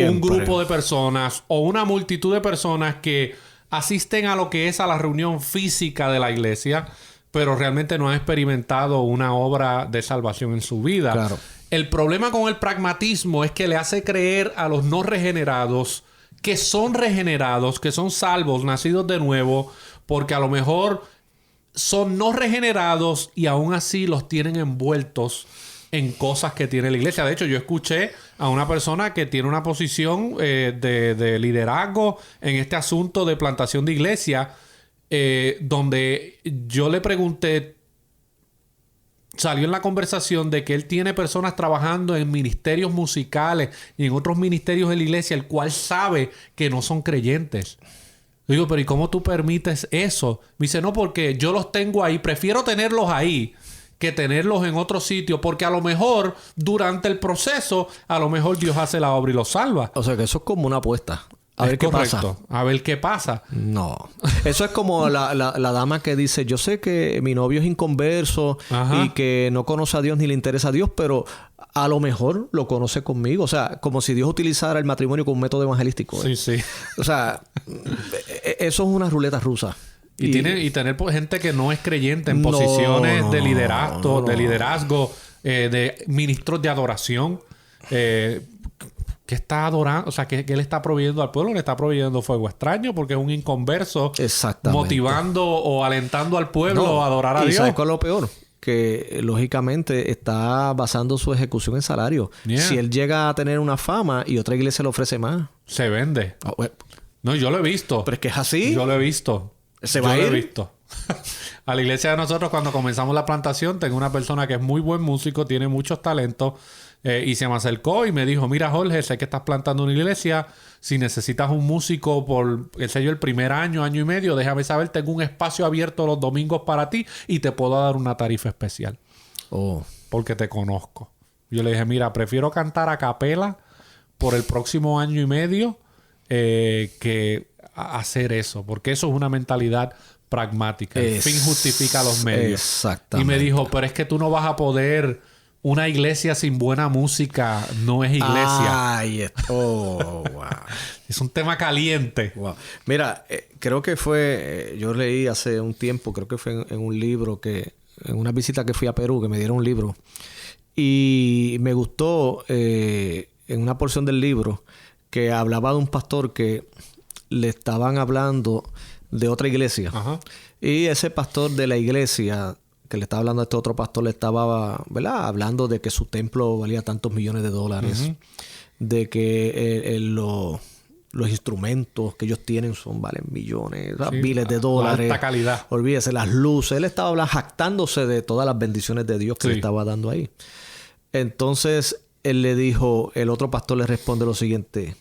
un grupo de personas o una multitud de personas que asisten a lo que es a la reunión física de la iglesia, pero realmente no han experimentado una obra de salvación en su vida.
Claro.
El problema con el pragmatismo es que le hace creer a los no regenerados que son regenerados, que son salvos, nacidos de nuevo, porque a lo mejor son no regenerados y aún así los tienen envueltos en cosas que tiene la iglesia. De hecho, yo escuché a una persona que tiene una posición de liderazgo en este asunto de plantación de iglesia, donde yo le pregunté, salió en la conversación de que él tiene personas trabajando en ministerios musicales y en otros ministerios de la iglesia, el cual sabe que no son creyentes. Yo digo, pero ¿y cómo tú permites eso? Me dice, no, porque yo los tengo ahí, prefiero tenerlos ahí que tenerlos en otro sitio, porque a lo mejor durante el proceso, a lo mejor Dios hace la obra y los salva.
O sea que eso es como una apuesta. A ver qué pasa.
A ver qué pasa.
No. Eso es como la dama que dice, yo sé que mi novio es inconverso y que no conoce a Dios ni le interesa a Dios, pero a lo mejor lo conoce conmigo. O sea, como si Dios utilizara el matrimonio como un método evangelístico.
Sí, sí.
O sea, eso es una ruleta rusa.
Y tener gente que no es creyente en posiciones de liderazgo, de ministros de adoración, que está adorando, o sea, que él está proveyendo al pueblo, le está proveyendo fuego extraño porque es un inconverso, motivando o alentando al pueblo a adorar a Dios.
¿Y sabes cuál es lo peor? Que lógicamente está basando su ejecución en salario. Si él llega a tener una fama y otra iglesia le ofrece más,
se vende. No, yo lo he visto.
Pero es que es así.
Yo lo he visto.
¿Se va a ir?
Yo lo he visto. A la iglesia de nosotros, cuando comenzamos la plantación, tengo una persona que es muy buen músico, tiene muchos talentos, y se me acercó y me dijo, mira Jorge, sé que estás plantando una iglesia, si necesitas un músico por, qué sé yo, el primer año y medio, déjame saber, tengo un espacio abierto los domingos para ti y te puedo dar una tarifa especial. Porque te conozco. Yo le dije, mira, prefiero cantar a capela por el próximo año y medio que hacer eso. Porque eso es una mentalidad pragmática. El fin justifica los medios.
Exactamente.
Y me dijo, pero es que tú no vas a poder... Una iglesia sin buena música no es iglesia.
Ay, wow.
Es un tema caliente.
Wow. Mira, creo que fue... yo leí hace un tiempo, creo que fue en un libro que... En una visita que fui a Perú, que me dieron un libro. Y me gustó en una porción del libro que hablaba de un pastor que le estaban hablando de otra iglesia.
Ajá.
Y ese pastor de la iglesia... que le estaba hablando a este otro pastor, le estaba, ¿verdad?, hablando de que su templo valía tantos millones de dólares, de que los instrumentos que ellos tienen valen millones, miles de dólares.
Alta calidad.
Olvídese, las luces. Él estaba jactándose de todas las bendiciones de Dios que le estaba dando ahí. Entonces, él le dijo, el otro pastor le responde lo siguiente: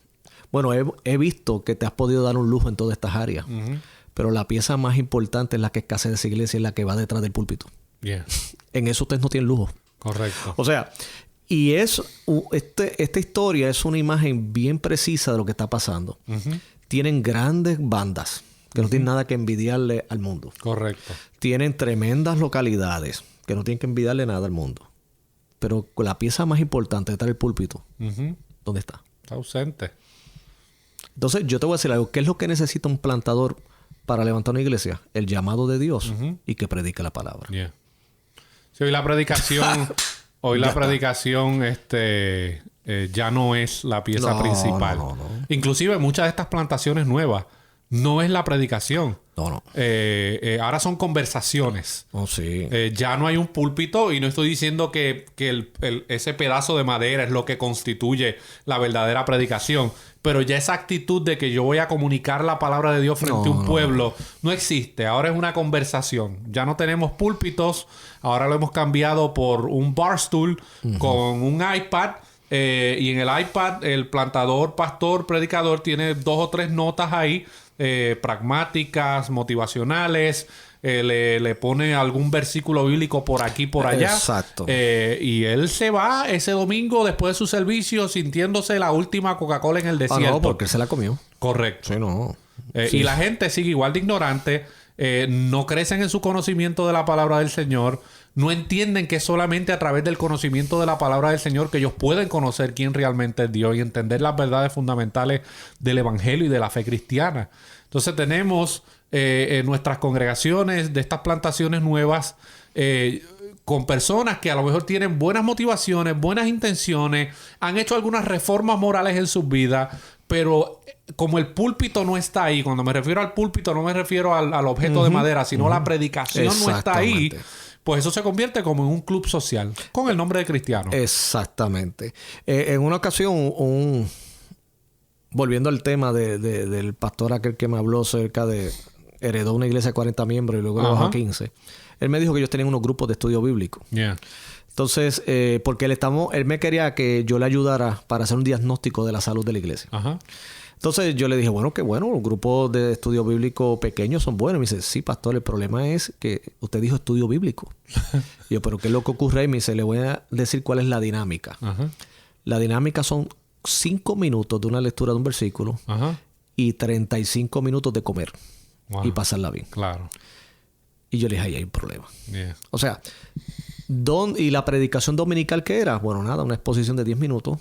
bueno, he visto que te has podido dar un lujo en todas estas áreas. Pero la pieza más importante es la que escasea de esa iglesia, es la que va detrás del púlpito.
Yeah.
En eso ustedes no tienen lujo.
Correcto.
O sea, y esta historia es una imagen bien precisa de lo que está pasando. Tienen grandes bandas que no tienen nada que envidiarle al mundo.
Correcto.
Tienen tremendas localidades que no tienen que envidiarle nada al mundo. Pero la pieza más importante detrás del púlpito, ¿dónde está?
Está ausente.
Entonces, yo te voy a decir algo. ¿Qué es lo que necesita un plantador para levantar una iglesia? El llamado de Dios y que predique la palabra.
Yeah. Sí, hoy la predicación... ya no es la pieza principal.
No.
Inclusive muchas de estas plantaciones nuevas no es la predicación.
No.
Ahora son conversaciones.
Oh, sí.
Ya no hay un púlpito y no estoy diciendo que ese pedazo de madera es lo que constituye la verdadera predicación. Pero ya esa actitud de que yo voy a comunicar la palabra de Dios frente a un pueblo no existe. Ahora es una conversación. Ya no tenemos púlpitos. Ahora lo hemos cambiado por un barstool con un iPad. Y en el iPad el plantador, pastor, predicador tiene 2 o 3 notas ahí. Pragmáticas, motivacionales. Le pone algún versículo bíblico por aquí, por allá.
Exacto.
Y él se va ese domingo después de su servicio sintiéndose la última Coca-Cola en el desierto.
No, porque él se la comió.
Correcto.
Sí, no.
Y la gente sigue igual de ignorante. No crecen en su conocimiento de la palabra del Señor. No entienden que es solamente a través del conocimiento de la palabra del Señor que ellos pueden conocer quién realmente es Dios y entender las verdades fundamentales del Evangelio y de la fe cristiana. Entonces tenemos nuestras congregaciones de estas plantaciones nuevas con personas que a lo mejor tienen buenas motivaciones, buenas intenciones, han hecho algunas reformas morales en sus vidas, pero como el púlpito no está ahí, cuando me refiero al púlpito no me refiero al objeto de madera, sino la predicación no está ahí, pues eso se convierte como en un club social con el nombre de cristiano.
Exactamente. En una ocasión, volviendo al tema del pastor aquel que me habló cerca de... heredó una iglesia de 40 miembros y luego le bajó a 15. Él me dijo que ellos tenían unos grupos de estudio bíblico.
Yeah.
Entonces, porque él me quería que yo le ayudara para hacer un diagnóstico de la salud de la iglesia. Entonces yo le dije, bueno, qué bueno, los grupos de estudio bíblico pequeños son buenos. Y me dice, sí, pastor, el problema es que usted dijo estudio bíblico. Y yo, pero ¿qué es lo que ocurre? Y me dice, le voy a decir cuál es la dinámica. La dinámica son 5 minutos de una lectura de un versículo y 35 minutos de comer. Y pasarla bien.
Claro.
Y yo le dije, ahí hay un problema.
Yeah.
O sea, ¿y la predicación dominical qué era? Bueno, nada, una exposición de 10 minutos.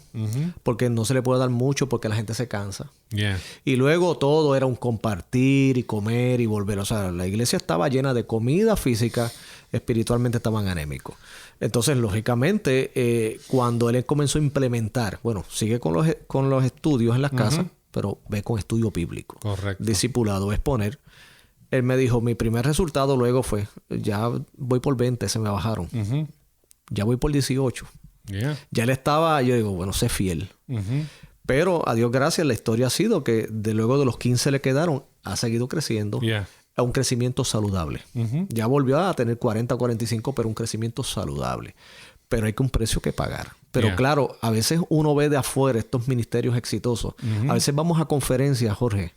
Porque no se le puede dar mucho porque la gente se cansa.
Yeah.
Y luego todo era un compartir y comer y volver. O sea, la iglesia estaba llena de comida física. Espiritualmente estaban anémicos. Entonces, lógicamente, cuando él comenzó a implementar... Bueno, sigue con los estudios en las casas, pero ve con estudio bíblico.
Correcto.
Discipulado, exponer. Él me dijo, mi primer resultado luego fue, ya voy por 20, se me bajaron. Ya voy por 18.
Yeah.
Ya él estaba, yo digo, bueno, sé fiel. Pero, a Dios gracias, la historia ha sido que luego de los 15 le quedaron, ha seguido creciendo.
Yeah.
A un crecimiento saludable. Ya volvió a tener 40, 45, pero un crecimiento saludable. Pero hay que un precio que pagar. Pero claro, a veces uno ve de afuera estos ministerios exitosos. A veces vamos a conferencias, Jorge,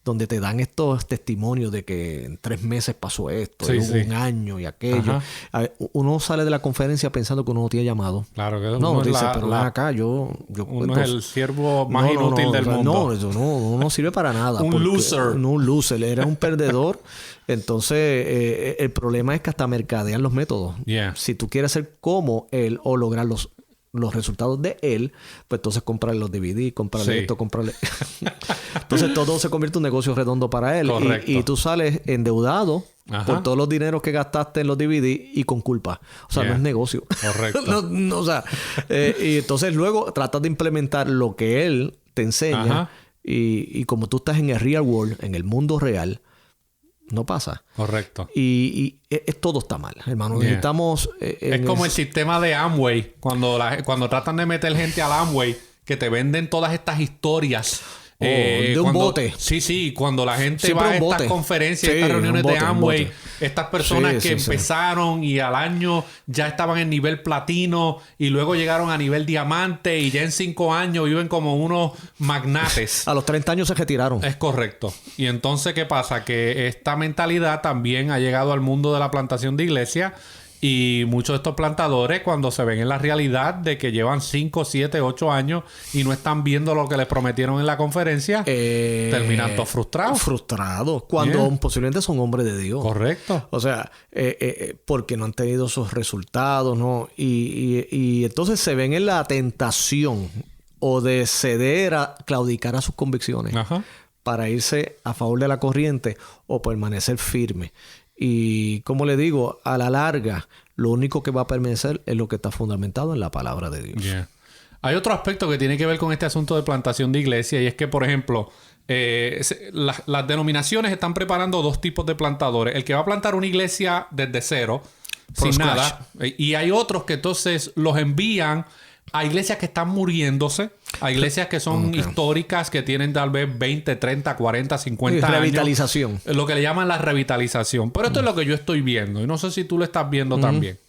donde te dan estos testimonios de que en 3 meses pasó esto,
Sí,
y
sí.
un año y aquello.
Ajá.
A ver, uno sale de la conferencia pensando que uno no tiene llamado.
Claro que
No,
uno es
dice, pero ven acá,
uno
entonces,
es el siervo más
no,
inútil
no,
del
o sea,
mundo.
No, eso no sirve para nada.
Un
porque-
loser.
Un loser. Eres un perdedor. Entonces, el problema es que hasta mercadean los métodos.
Yeah.
Si tú quieres ser como él o lograr los resultados de él, pues entonces comprarle los DVD, comprarle
Sí.
esto, comprarle... Entonces todo se convierte en un negocio redondo para él.
Correcto.
Y tú sales endeudado
Ajá.
por todos los dineros que gastaste en los DVD y con culpa. O sea,
Yeah.
no es negocio.
Correcto.
No, o sea, y entonces luego tratas de implementar lo que él te enseña
Ajá.
y como tú estás en el real world, en el mundo real, no pasa.
Correcto.
Y todo está mal, hermano.
Yeah.
Necesitamos...
Es como el sistema de Amway. Cuando tratan de meter gente al Amway, que te venden todas estas historias.
de un bote.
Sí. Cuando la gente
Siempre
va a
un
estas
bote.
conferencias,
Sí,
estas reuniones
un bote,
de
un
Amway,
bote.
estas personas
Sí,
que
sí.
empezaron y al año ya estaban en nivel platino y luego llegaron a nivel diamante y ya en 5 años viven como unos magnates.
A los 30 años se retiraron.
Es correcto. Y entonces, ¿qué pasa? Que esta mentalidad también ha llegado al mundo de la plantación de iglesia y muchos de estos plantadores, cuando se ven en la realidad de que llevan 5, 7, 8 años y no están viendo lo que les prometieron en la conferencia, terminan todos frustrados.
Frustrados. Cuando
Yeah.
posiblemente son hombres de Dios.
Correcto.
O sea, porque no han tenido esos resultados, ¿no? Y entonces se ven en la tentación o de ceder a claudicar a sus convicciones
Ajá.
para irse a favor de la corriente o permanecer firme. Y como le digo, a la larga, lo único que va a permanecer es lo que está fundamentado en la palabra de Dios.
Yeah. Hay otro aspecto que tiene que ver con este asunto de plantación de iglesia y es que, por ejemplo, las denominaciones están preparando 2 tipos de plantadores. El que va a plantar una iglesia desde cero,
From
sin
scratch.
nada. Y hay otros que entonces los envían a iglesias que están muriéndose, a iglesias que son históricas, que tienen tal vez 20, 30, 40, 50 años.
Revitalización.
Lo que le llaman la revitalización. Pero esto es lo que yo estoy viendo. Y no sé si tú lo estás viendo también.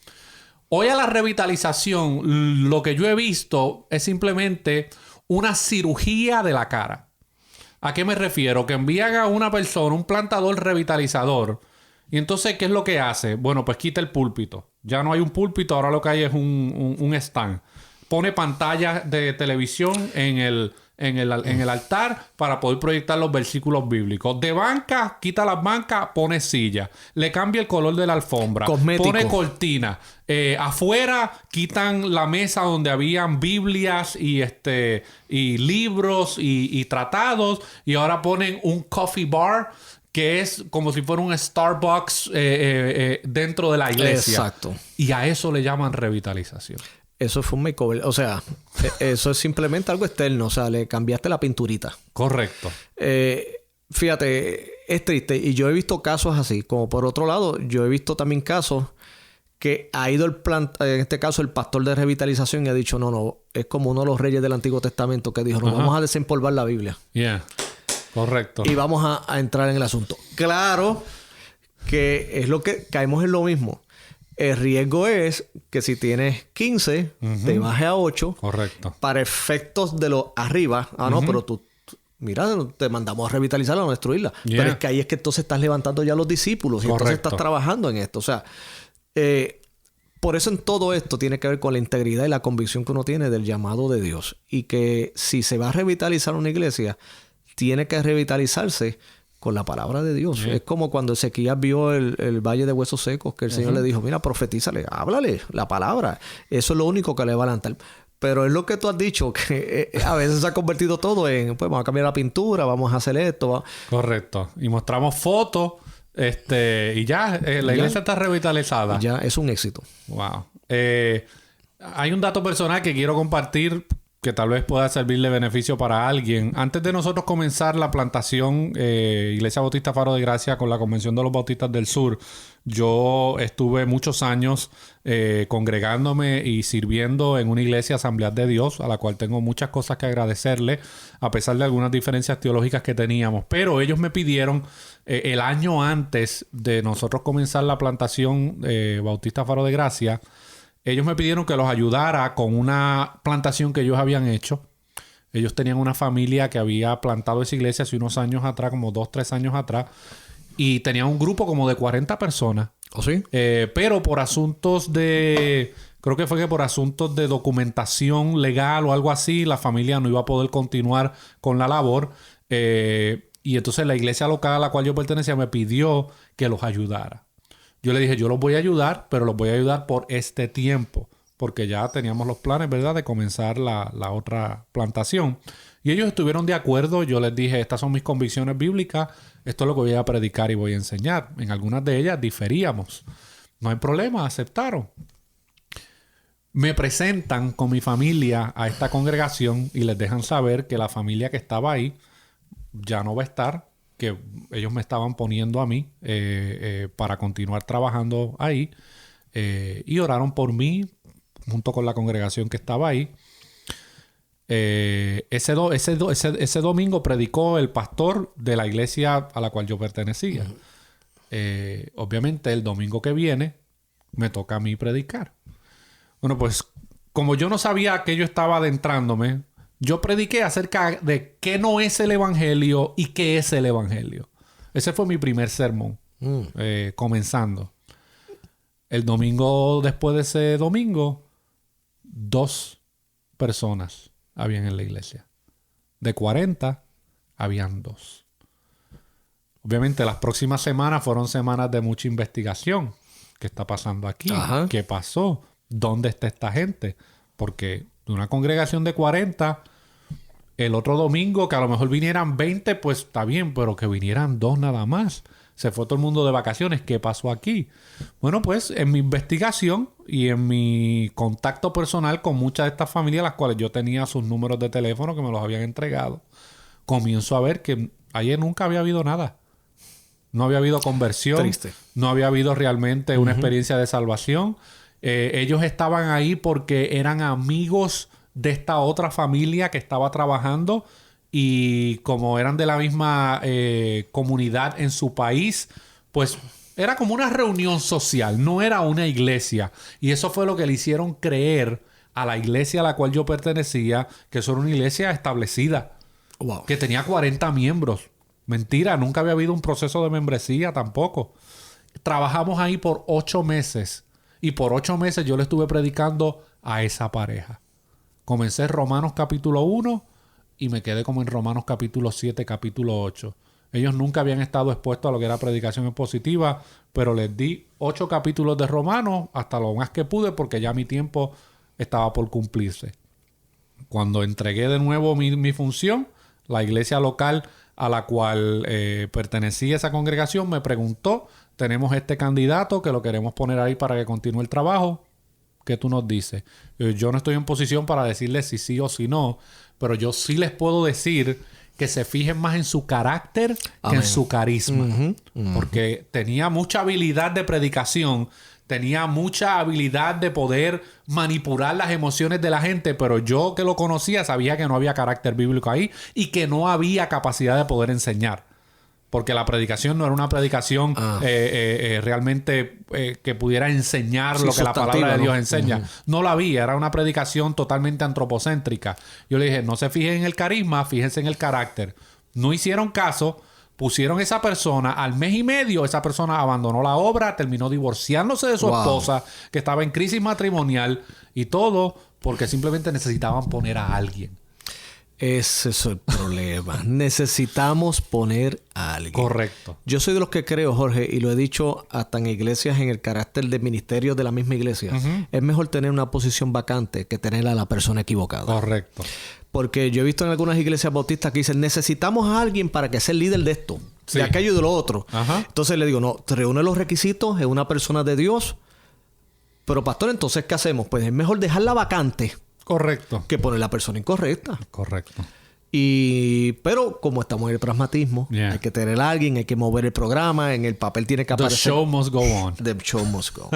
Hoy a la revitalización, lo que yo he visto es simplemente una cirugía de la cara. ¿A qué me refiero? Que envían a una persona, un plantador revitalizador. Y entonces, ¿qué es lo que hace? Bueno, pues quita el púlpito. Ya no hay un púlpito, ahora lo que hay es un stand. Pone pantallas de televisión en el altar para poder proyectar los versículos bíblicos. De banca, quita las bancas, pone silla. Le cambia el color de la alfombra.
Cosmético.
Pone cortina. Afuera quitan la mesa donde habían Biblias y libros y tratados. Y ahora ponen un coffee bar que es como si fuera un Starbucks dentro de la iglesia.
Exacto.
Y a eso le llaman revitalización.
Eso fue un makeover. O sea, eso es simplemente algo externo. O sea, le cambiaste la pinturita.
Correcto.
Fíjate, es triste. Y yo he visto casos así. Como por otro lado, yo he visto también casos que ha ido en este caso el pastor de revitalización y ha dicho, no, es como uno de los reyes del Antiguo Testamento que dijo, no, vamos a desempolvar la Biblia.
Yeah. Correcto.
Y vamos a entrar en el asunto. Claro que es lo que caemos en lo mismo. El riesgo es que si tienes 15, te baje a 8.
Correcto.
Para efectos de lo arriba. No, pero tú, mira, te mandamos a revitalizarla, no a destruirla.
Yeah.
Pero es que ahí es que entonces estás levantando ya los discípulos y entonces
Correcto.
estás trabajando en esto. O sea, por eso en todo esto tiene que ver con la integridad y la convicción que uno tiene del llamado de Dios. Y que si se va a revitalizar una iglesia, tiene que revitalizarse con la palabra de Dios. Es como cuando Ezequías vio el valle de huesos secos, que el Señor le dijo, mira, profetízale, háblale la palabra. Eso es lo único que le va a levantar. Pero es lo que tú has dicho, que a veces se ha convertido todo en, pues vamos a cambiar la pintura, vamos a hacer esto.
Correcto. Y mostramos fotos, y ya, la iglesia está revitalizada.
Ya es un éxito.
Wow. Hay un dato personal que quiero compartir que tal vez pueda servir de beneficio para alguien. Antes de nosotros comenzar la plantación Iglesia Bautista Faro de Gracia con la Convención de los Bautistas del Sur, yo estuve muchos años congregándome y sirviendo en una iglesia Asamblea de Dios, a la cual tengo muchas cosas que agradecerle, a pesar de algunas diferencias teológicas que teníamos. Pero ellos me pidieron, el año antes de nosotros comenzar la plantación Bautista Faro de Gracia, ellos me pidieron que los ayudara con una plantación que ellos habían hecho Ellos tenían una familia que había plantado esa iglesia hace unos años atrás, como 2, 3 años atrás. Y tenían un grupo como de 40 personas.
¿Oh, sí?
Pero por asuntos de... Creo que fue que por asuntos de documentación legal o algo así, la familia no iba a poder continuar con la labor. Y entonces la iglesia local a la cual yo pertenecía me pidió que los ayudara. Yo le dije, yo los voy a ayudar, pero los voy a ayudar por este tiempo. Porque ya teníamos los planes, ¿verdad?, de comenzar la otra plantación. Y ellos estuvieron de acuerdo. Yo les dije, estas son mis convicciones bíblicas. Esto es lo que voy a predicar y voy a enseñar. En algunas de ellas diferíamos. No hay problema, aceptaron. Me presentan con mi familia a esta congregación y les dejan saber que la familia que estaba ahí ya no va a estar, que ellos me estaban poniendo a mí para continuar trabajando ahí. Y oraron por mí junto con la congregación que estaba ahí. Ese domingo predicó el pastor de la iglesia a la cual yo pertenecía. Obviamente el domingo que viene me toca a mí predicar. Bueno, pues como yo no sabía que yo estaba adentrándome, yo prediqué acerca de qué no es el evangelio y qué es el evangelio. Ese fue mi primer sermón, comenzando. El domingo después de ese domingo, 2 personas habían en la iglesia. De 40, habían 2. Obviamente las próximas semanas fueron semanas de mucha investigación. ¿Qué está pasando aquí?
Ajá.
¿Qué pasó? ¿Dónde está esta gente? Porque de una congregación de 40, el otro domingo que a lo mejor vinieran 20, pues está bien, pero que vinieran 2 nada más. Se fue todo el mundo de vacaciones. ¿Qué pasó aquí? Bueno, pues en mi investigación y en mi contacto personal con muchas de estas familias, las cuales yo tenía sus números de teléfono que me los habían entregado, comienzo a ver que ayer nunca había habido nada. No había habido conversión.
Triste.
No había habido realmente una experiencia de salvación. Ellos estaban ahí porque eran amigos de esta otra familia que estaba trabajando. Y como eran de la misma comunidad en su país, pues era como una reunión social, no era una iglesia. Y eso fue lo que le hicieron creer a la iglesia a la cual yo pertenecía, que eso era una iglesia establecida,
Wow.
que tenía 40 miembros. Mentira, nunca había habido un proceso de membresía tampoco. Trabajamos ahí por 8 meses. Y por 8 meses yo le estuve predicando a esa pareja. Comencé Romanos capítulo 1... y me quedé como en Romanos capítulo 7, capítulo 8. Ellos nunca habían estado expuestos a lo que era predicación expositiva, pero les di 8 capítulos de Romanos hasta lo más que pude porque ya mi tiempo estaba por cumplirse. Cuando entregué de nuevo mi función, la iglesia local a la cual pertenecía esa congregación me preguntó, tenemos este candidato que lo queremos poner ahí para que continúe el trabajo. ¿Qué tú nos dices? Yo no estoy en posición para decirles si sí o si no, pero yo sí les puedo decir que se fijen más en su carácter que en su carisma. Porque tenía mucha habilidad de predicación, tenía mucha habilidad de poder manipular las emociones de la gente, pero yo que lo conocía sabía que no había carácter bíblico ahí y que no había capacidad de poder enseñar. Porque la predicación no era una predicación realmente que pudiera enseñar lo que la palabra de Dios enseña. No la había. Era una predicación totalmente antropocéntrica. Yo le dije, no se fijen en el carisma, fíjense en el carácter. No hicieron caso. Pusieron esa persona. Al mes y medio, esa persona abandonó la obra. Terminó divorciándose de su esposa, que estaba en crisis matrimonial. Y todo porque simplemente necesitaban poner a alguien.
Ese es el problema. Necesitamos poner a alguien.
Correcto.
Yo soy de los que creo, Jorge, y lo he dicho hasta en iglesias en el carácter de ministerio de la misma iglesia. Es mejor tener una posición vacante que tener a la persona equivocada.
Correcto.
Porque yo he visto en algunas iglesias bautistas que dicen, necesitamos a alguien para que sea el líder de esto, de aquello y de lo otro. Entonces le digo, no, reúne los requisitos, es una persona de Dios. Pero pastor, entonces, ¿qué hacemos? Pues es mejor dejarla vacante.
Correcto.
Que poner la persona incorrecta.
Correcto.
Pero como estamos en el pragmatismo, hay que tener a alguien, hay que mover el programa, en el papel tiene que aparecer.
The show must go on.
The show must go.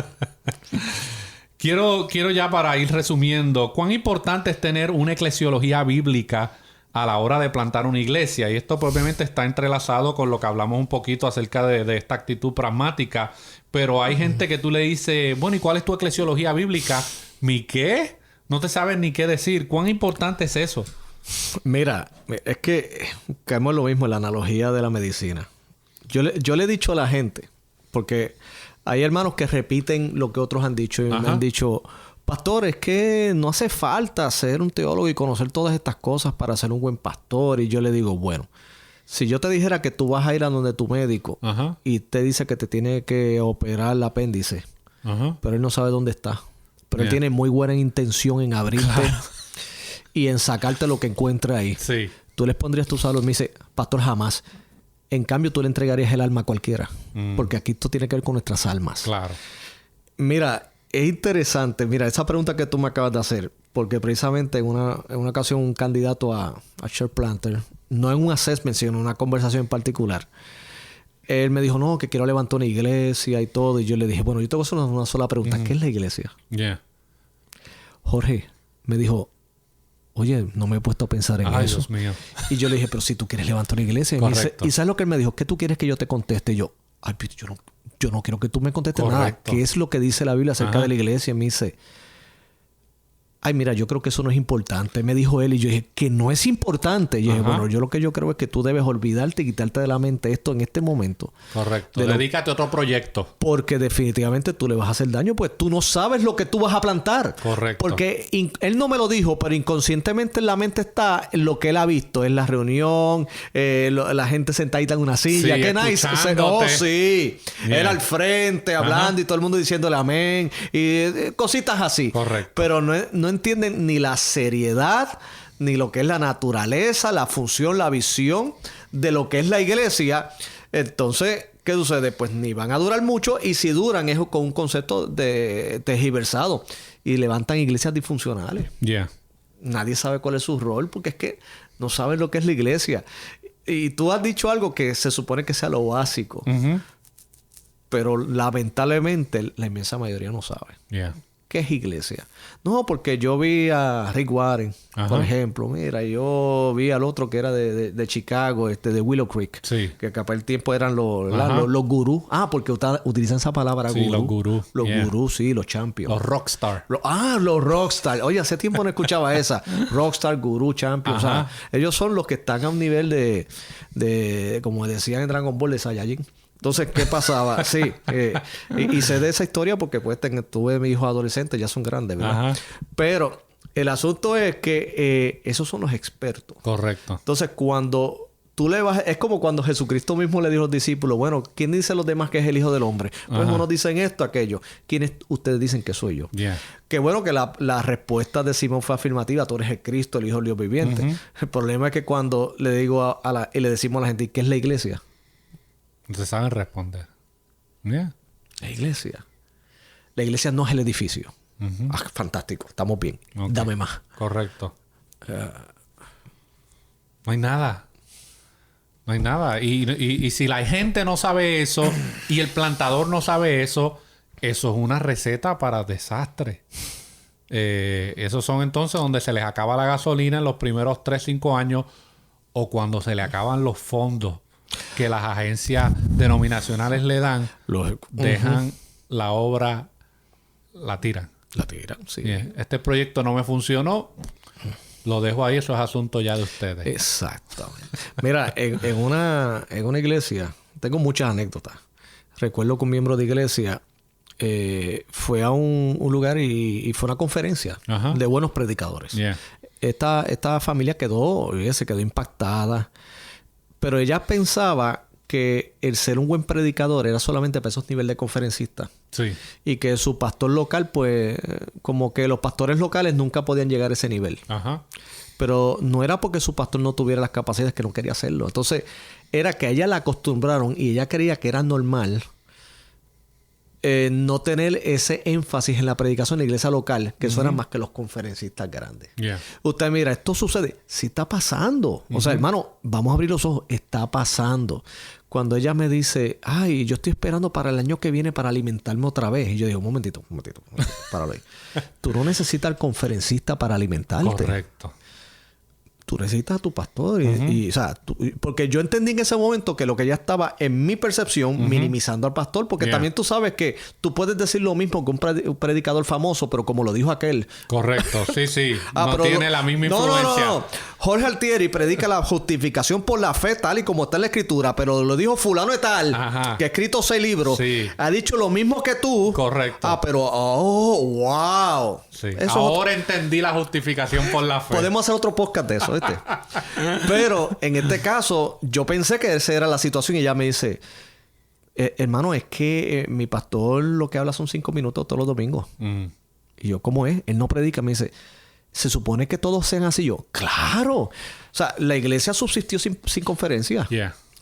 Quiero ya para ir resumiendo, ¿cuán importante es tener una eclesiología bíblica a la hora de plantar una iglesia? Y esto probablemente está entrelazado con lo que hablamos un poquito acerca de esta actitud pragmática. Pero hay gente que tú le dices, bueno, ¿y cuál es tu eclesiología bíblica? ¿Mi qué? No te sabes ni qué decir. ¿Cuán importante es eso?
Mira, es que caemos en lo mismo en la analogía de la medicina. Yo le he dicho a la gente, porque hay hermanos que repiten lo que otros han dicho y me han dicho, pastor, es que no hace falta ser un teólogo y conocer todas estas cosas para ser un buen pastor. Y yo le digo, bueno, si yo te dijera que tú vas a ir a donde tu médico y te dice que te tiene que operar el apéndice, pero él no sabe dónde está, pero él tiene muy buena intención en abrirte y en sacarte lo que encuentre ahí.
Sí.
Tú les pondrías tu salud y me dice, pastor, jamás. En cambio, tú le entregarías el alma a cualquiera. Porque aquí esto tiene que ver con nuestras almas.
Claro.
Mira, es interesante. Mira, esa pregunta que tú me acabas de hacer. Porque precisamente en una ocasión un candidato a Church Planter, no en un assessment, sino en una conversación en particular, él me dijo, no, que quiero levantar una iglesia y todo. Y yo le dije, bueno, yo te voy a hacer una sola pregunta. ¿Qué es la iglesia? Jorge me dijo, oye, no me he puesto a pensar en eso.
Dios mío.
Y yo le dije, pero si tú quieres levantar una iglesia. Y ¿sabes lo que él me dijo? ¿Qué tú quieres que yo te conteste? Y yo, yo no quiero que tú me contestes nada. ¿Qué es lo que dice la Biblia acerca de la iglesia? Y me dice, ay, mira, yo creo que eso no es importante. Me dijo él y yo dije, que no es importante. Y yo dije, bueno, yo lo que yo creo es que tú debes olvidarte y quitarte de la mente esto en este momento.
Correcto. Dedícate a otro proyecto.
Porque definitivamente tú le vas a hacer daño, pues tú no sabes lo que tú vas a plantar.
Correcto.
Porque él no me lo dijo, pero inconscientemente en la mente está lo que él ha visto en la reunión, la gente sentadita en una silla.
Sí,
¡qué nice! Sí. Él al frente hablando y todo el mundo diciéndole amén. Y cositas así.
Correcto.
Pero no entienden ni la seriedad, ni lo que es la naturaleza, la función, la visión de lo que es la iglesia. Entonces, ¿qué sucede? Pues ni van a durar mucho, y si duran es con un concepto de tergiversado y levantan iglesias disfuncionales. Nadie sabe cuál es su rol, porque es que no saben lo que es la iglesia. Y tú has dicho algo que se supone que sea lo básico, pero lamentablemente la inmensa mayoría no sabe. ¿Qué es iglesia? No, porque yo vi a Rick Warren, por ejemplo. Mira, yo vi al otro que era de Chicago, de Willow Creek.
Sí.
Que capaz el tiempo eran los gurús. Porque utilizan esa palabra gurú.
Los gurús.
Los gurús, sí, los champions.
Los rockstar.
Los rockstar. Oye, hace tiempo no escuchaba esa. Rockstar, gurú, champion. O sea, ellos son los que están a un nivel de como decían en Dragon Ball, de Saiyajin. Entonces, ¿qué pasaba? Sí. Y sé de esa historia porque pues tuve mis hijos adolescentes, ya son grandes, ¿verdad? Pero el asunto es que esos son los expertos.
Correcto.
Entonces, cuando tú le vas... Es como cuando Jesucristo mismo le dijo a los discípulos, bueno, ¿quién dice los demás que es el Hijo del Hombre? Pues unos dicen esto, aquello. ¿Quiénes ustedes dicen que soy yo? Qué bueno que la respuesta de Simón fue afirmativa. Tú eres el Cristo, el Hijo del Dios viviente. El problema es que cuando le digo y le decimos a la gente, ¿qué es la iglesia?
No se saben responder.
La iglesia. La iglesia no es el edificio. Fantástico. Estamos bien. Dame más.
Correcto. No hay nada. No hay nada. Y si la gente no sabe eso y el plantador no sabe eso es una receta para desastre. Esos son entonces donde se les acaba la gasolina en los primeros 3-5 años, o cuando se le acaban los fondos que las agencias denominacionales le dan, dejan la obra, la tiran.
Sí.
Este proyecto no me funcionó, lo dejo ahí, eso es asunto ya de ustedes.
Exactamente. Mira, en una iglesia, tengo muchas anécdotas. Recuerdo que un miembro de iglesia fue a un lugar y fue a una conferencia de buenos predicadores. Esta familia se quedó impactada. Pero ella pensaba que el ser un buen predicador era solamente para esos niveles de conferencista.
Sí.
Y que su pastor local, pues, como que los pastores locales nunca podían llegar a ese nivel. Pero no era porque su pastor no tuviera las capacidades, que no quería hacerlo. Entonces, era que a ella la acostumbraron y ella creía que era normal no tener ese énfasis en la predicación en la iglesia local, que eso eran más que los conferencistas grandes. Usted mira, esto sucede, sí está pasando. O sea, hermano, vamos a abrir los ojos, está pasando. Cuando ella me dice, ay, yo estoy esperando para el año que viene para alimentarme otra vez. Y yo digo, un momentito, páralo ahí. Tú no necesitas al conferencista para alimentarte.
Correcto.
Tú necesitas a tu pastor. O sea, porque yo entendí en ese momento que lo que ella estaba, en mi percepción, minimizando al pastor. Porque también tú sabes que tú puedes decir lo mismo que un predicador famoso, pero como lo dijo aquel.
Correcto. Sí. No tiene la misma influencia.
No. Jorge Altieri predica la justificación por la fe tal y como está en la Escritura, pero lo dijo fulano de tal, que ha escrito 6 libros, ha dicho lo mismo que tú.
Correcto.
Pero, wow.
Sí. Ahora entendí la justificación por la fe.
Podemos hacer otro podcast de eso, ¿viste? Pero en este caso, yo pensé que esa era la situación y ella me dice, hermano, es que mi pastor lo que habla son 5 minutos todos los domingos. Y yo, ¿cómo es? Él no predica. Me dice, ¿se supone que todos sean así? Yo, ¡claro! O sea, la iglesia subsistió sin conferencia.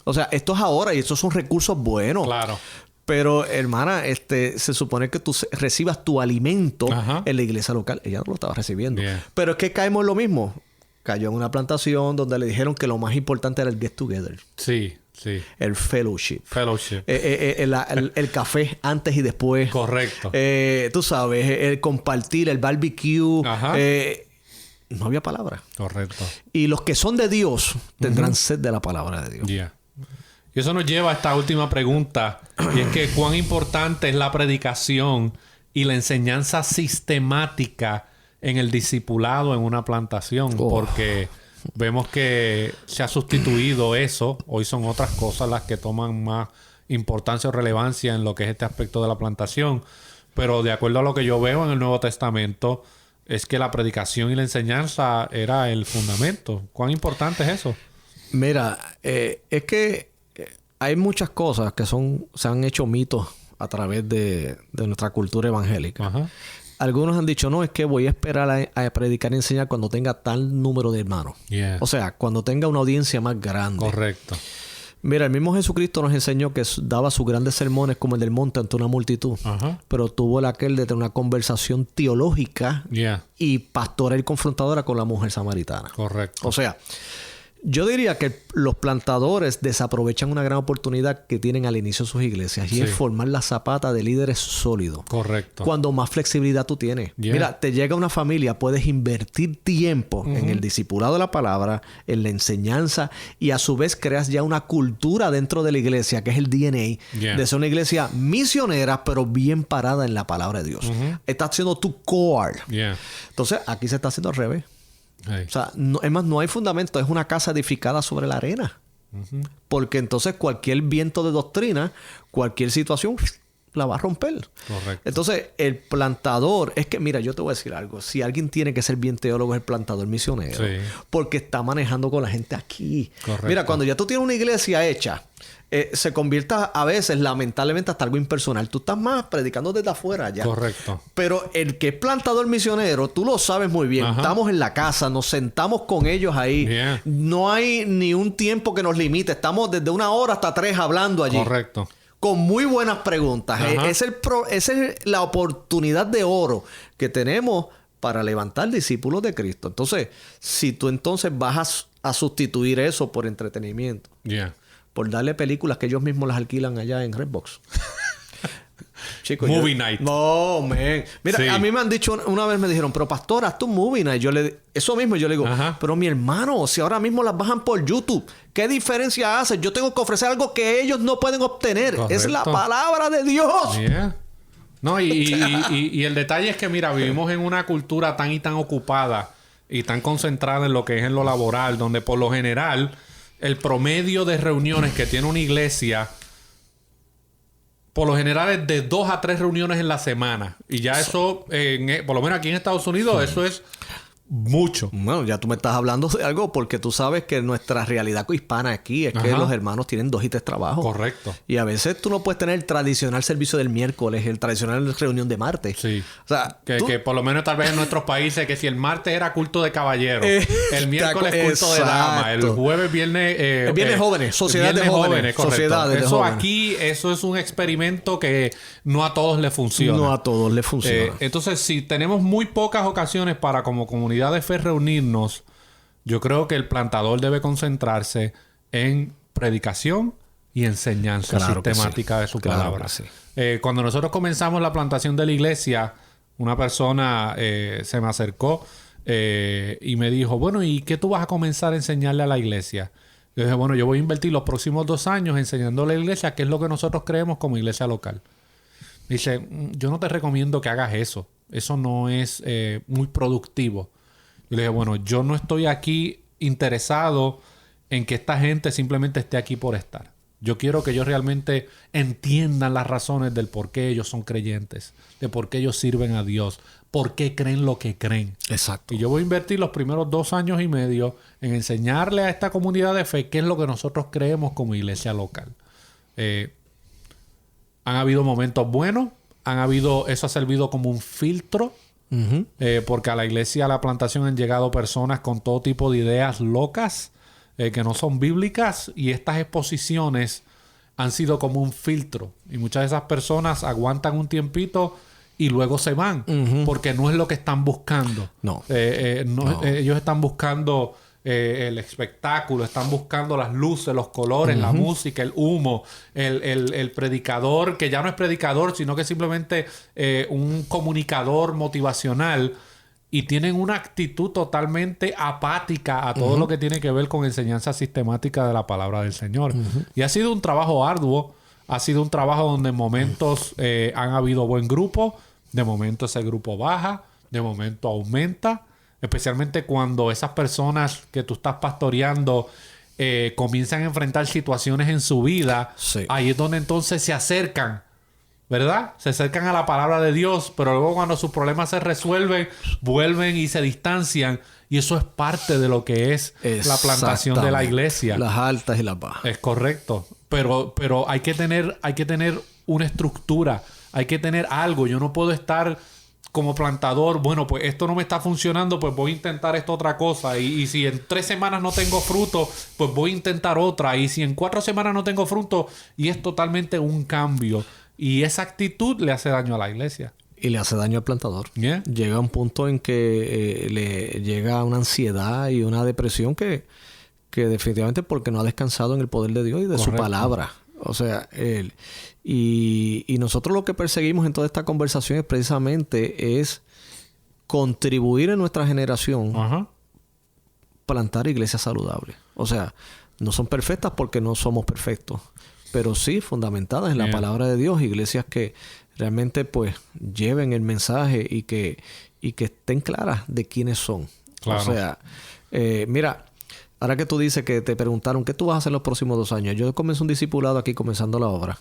O sea, esto es ahora y estos son recursos buenos.
Claro.
Pero, hermana, se supone que tú recibas tu alimento en la iglesia local. Ella no lo estaba recibiendo. Pero es que caemos en lo mismo. Cayó en una plantación donde le dijeron que lo más importante era el get together.
Sí.
El fellowship. El café antes y después.
Correcto.
Tú sabes, el compartir, el barbecue. No había palabra.
Correcto.
Y los que son de Dios tendrán sed de la palabra de Dios.
Y eso nos lleva a esta última pregunta. Y es que cuán importante es la predicación y la enseñanza sistemática en el discipulado en una plantación. Porque vemos que se ha sustituido eso. Hoy son otras cosas las que toman más importancia o relevancia en lo que es este aspecto de la plantación. Pero de acuerdo a lo que yo veo en el Nuevo Testamento, es que la predicación y la enseñanza era el fundamento. ¿Cuán importante es eso?
Mira, es que hay muchas cosas que se han hecho mitos a través de nuestra cultura evangélica. Algunos han dicho, no, es que voy a esperar a predicar y enseñar cuando tenga tal número de hermanos. O sea, cuando tenga una audiencia más grande.
Correcto.
Mira, el mismo Jesucristo nos enseñó que daba sus grandes sermones como el del monte ante una multitud. Pero tuvo aquel de tener una conversación teológica y pastoral y confrontadora con la mujer samaritana.
Correcto.
O sea, yo diría que los plantadores desaprovechan una gran oportunidad que tienen al inicio de sus iglesias y es formar la zapata de líderes sólidos.
Correcto.
Cuando más flexibilidad tú tienes. Mira, te llega una familia, puedes invertir tiempo en el discipulado de la palabra, en la enseñanza y a su vez creas ya una cultura dentro de la iglesia que es el DNA de ser una iglesia misionera pero bien parada en la palabra de Dios. Estás haciendo tu core. Entonces, aquí se está haciendo al revés. O sea, es más, no hay fundamento. Es una casa edificada sobre la arena. Porque entonces cualquier viento de doctrina, cualquier situación, la va a romper.
Correcto.
Entonces, el plantador... Es que, mira, yo te voy a decir algo. Si alguien tiene que ser bien teólogo, es el plantador misionero. Porque está manejando con la gente aquí.
Correcto.
Mira, cuando ya tú tienes una iglesia hecha... se convierta a veces, lamentablemente, hasta algo impersonal. Tú estás más predicando desde afuera ya.
Correcto.
Pero el que es plantador misionero, tú lo sabes muy bien. Estamos en la casa, nos sentamos con ellos ahí. No hay ni un tiempo que nos limite. Estamos desde 1 hora hasta 3 hablando allí.
Correcto.
Con muy buenas preguntas. Esa es la oportunidad de oro que tenemos para levantar discípulos de Cristo. Entonces, si tú entonces vas a sustituir eso por entretenimiento. Por darle películas que ellos mismos las alquilan allá en Redbox. Chicos,
movie night.
No, man. Mira, a mí me han dicho... Una vez me dijeron, pero pastor, haz tu movie night. Eso mismo. Yo le digo, pero mi hermano, si ahora mismo las bajan por YouTube, ¿qué diferencia hace? Yo tengo que ofrecer algo que ellos no pueden obtener. Correcto. Es la palabra de Dios.
No, y el detalle es que, mira, vivimos en una cultura tan y tan ocupada y tan concentrada en lo que es en lo laboral, donde por lo general... El promedio de reuniones que tiene una iglesia, por lo general, es de 2 a 3 reuniones en la semana. Y ya eso, por lo menos aquí en Estados Unidos, eso es mucho.
Bueno, ya tú me estás hablando de algo porque tú sabes que nuestra realidad hispana aquí es que los hermanos tienen 2 y 3 trabajos.
Correcto.
Y a veces tú no puedes tener el tradicional servicio del miércoles, el tradicional reunión de martes.
O sea, que por lo menos tal vez en nuestros países, que si el martes era culto de caballeros, el miércoles culto de damas, el jueves, viernes...
viernes jóvenes, sociedad de jóvenes.
Sociedades eso de aquí, eso es un experimento que no a todos les funciona.
No a todos les funciona.
Entonces, si tenemos muy pocas ocasiones para como comunidad de fe reunirnos, yo creo que el plantador debe concentrarse en predicación y enseñanza sistemática de su palabra. Cuando nosotros comenzamos la plantación de la iglesia, una persona se me acercó y me dijo, bueno, ¿y qué tú vas a comenzar a enseñarle a la iglesia? Yo dije, bueno, yo voy a invertir los próximos 2 años enseñándole a la iglesia qué es lo que nosotros creemos como iglesia local. Dice, yo no te recomiendo que hagas eso. Eso no es muy productivo. Yo le dije, bueno, yo no estoy aquí interesado en que esta gente simplemente esté aquí por estar. Yo quiero que ellos realmente entiendan las razones del por qué ellos son creyentes, de por qué ellos sirven a Dios, por qué creen lo que creen.
Exacto.
Y yo voy a invertir los primeros 2 años y medio en enseñarle a esta comunidad de fe qué es lo que nosotros creemos como iglesia local. Han habido momentos buenos, eso ha servido como un filtro, porque a la iglesia, a la plantación han llegado personas con todo tipo de ideas locas, que no son bíblicas, y estas exposiciones han sido como un filtro. Y muchas de esas personas aguantan un tiempito y luego se van, porque no es lo que están buscando.
No.
Ellos están buscando el espectáculo, están buscando las luces, los colores, la música, el humo, el predicador, que ya no es predicador, sino que es simplemente un comunicador motivacional. Y tienen una actitud totalmente apática a todo lo que tiene que ver con enseñanza sistemática de la palabra del Señor. Y ha sido un trabajo arduo. Ha sido un trabajo donde en momentos han habido buen grupo. De momento ese grupo baja. De momento aumenta. Especialmente cuando esas personas que tú estás pastoreando comienzan a enfrentar situaciones en su vida.
Sí.
Ahí es donde entonces se acercan, ¿verdad? Se acercan a la palabra de Dios, pero luego cuando sus problemas se resuelven, vuelven y se distancian. Y eso es parte de lo que es la plantación de la iglesia.
Las altas y las bajas.
Es correcto. Pero hay que tener una estructura. Hay que tener algo. Yo no puedo estar como plantador, bueno, pues esto no me está funcionando, pues voy a intentar esta otra cosa. Y si en 3 semanas no tengo fruto, pues voy a intentar otra. Y si en 4 semanas no tengo fruto, y es totalmente un cambio. Y esa actitud le hace daño a la iglesia.
Y le hace daño al plantador.
Yeah.
Llega un punto en que le llega una ansiedad y una depresión que definitivamente porque no ha descansado en el poder de Dios y de
Correcto.
su palabra. O sea, y nosotros lo que perseguimos en toda esta conversación es precisamente contribuir en nuestra generación plantar iglesias saludables. O sea, no son perfectas porque no somos perfectos, pero sí fundamentadas en la palabra de Dios, iglesias que realmente pues lleven el mensaje y que estén claras de quiénes son.
Claro.
O sea, mira, ahora que tú dices que te preguntaron ¿qué tú vas a hacer los próximos 2 años? Yo comencé un discipulado aquí comenzando la obra.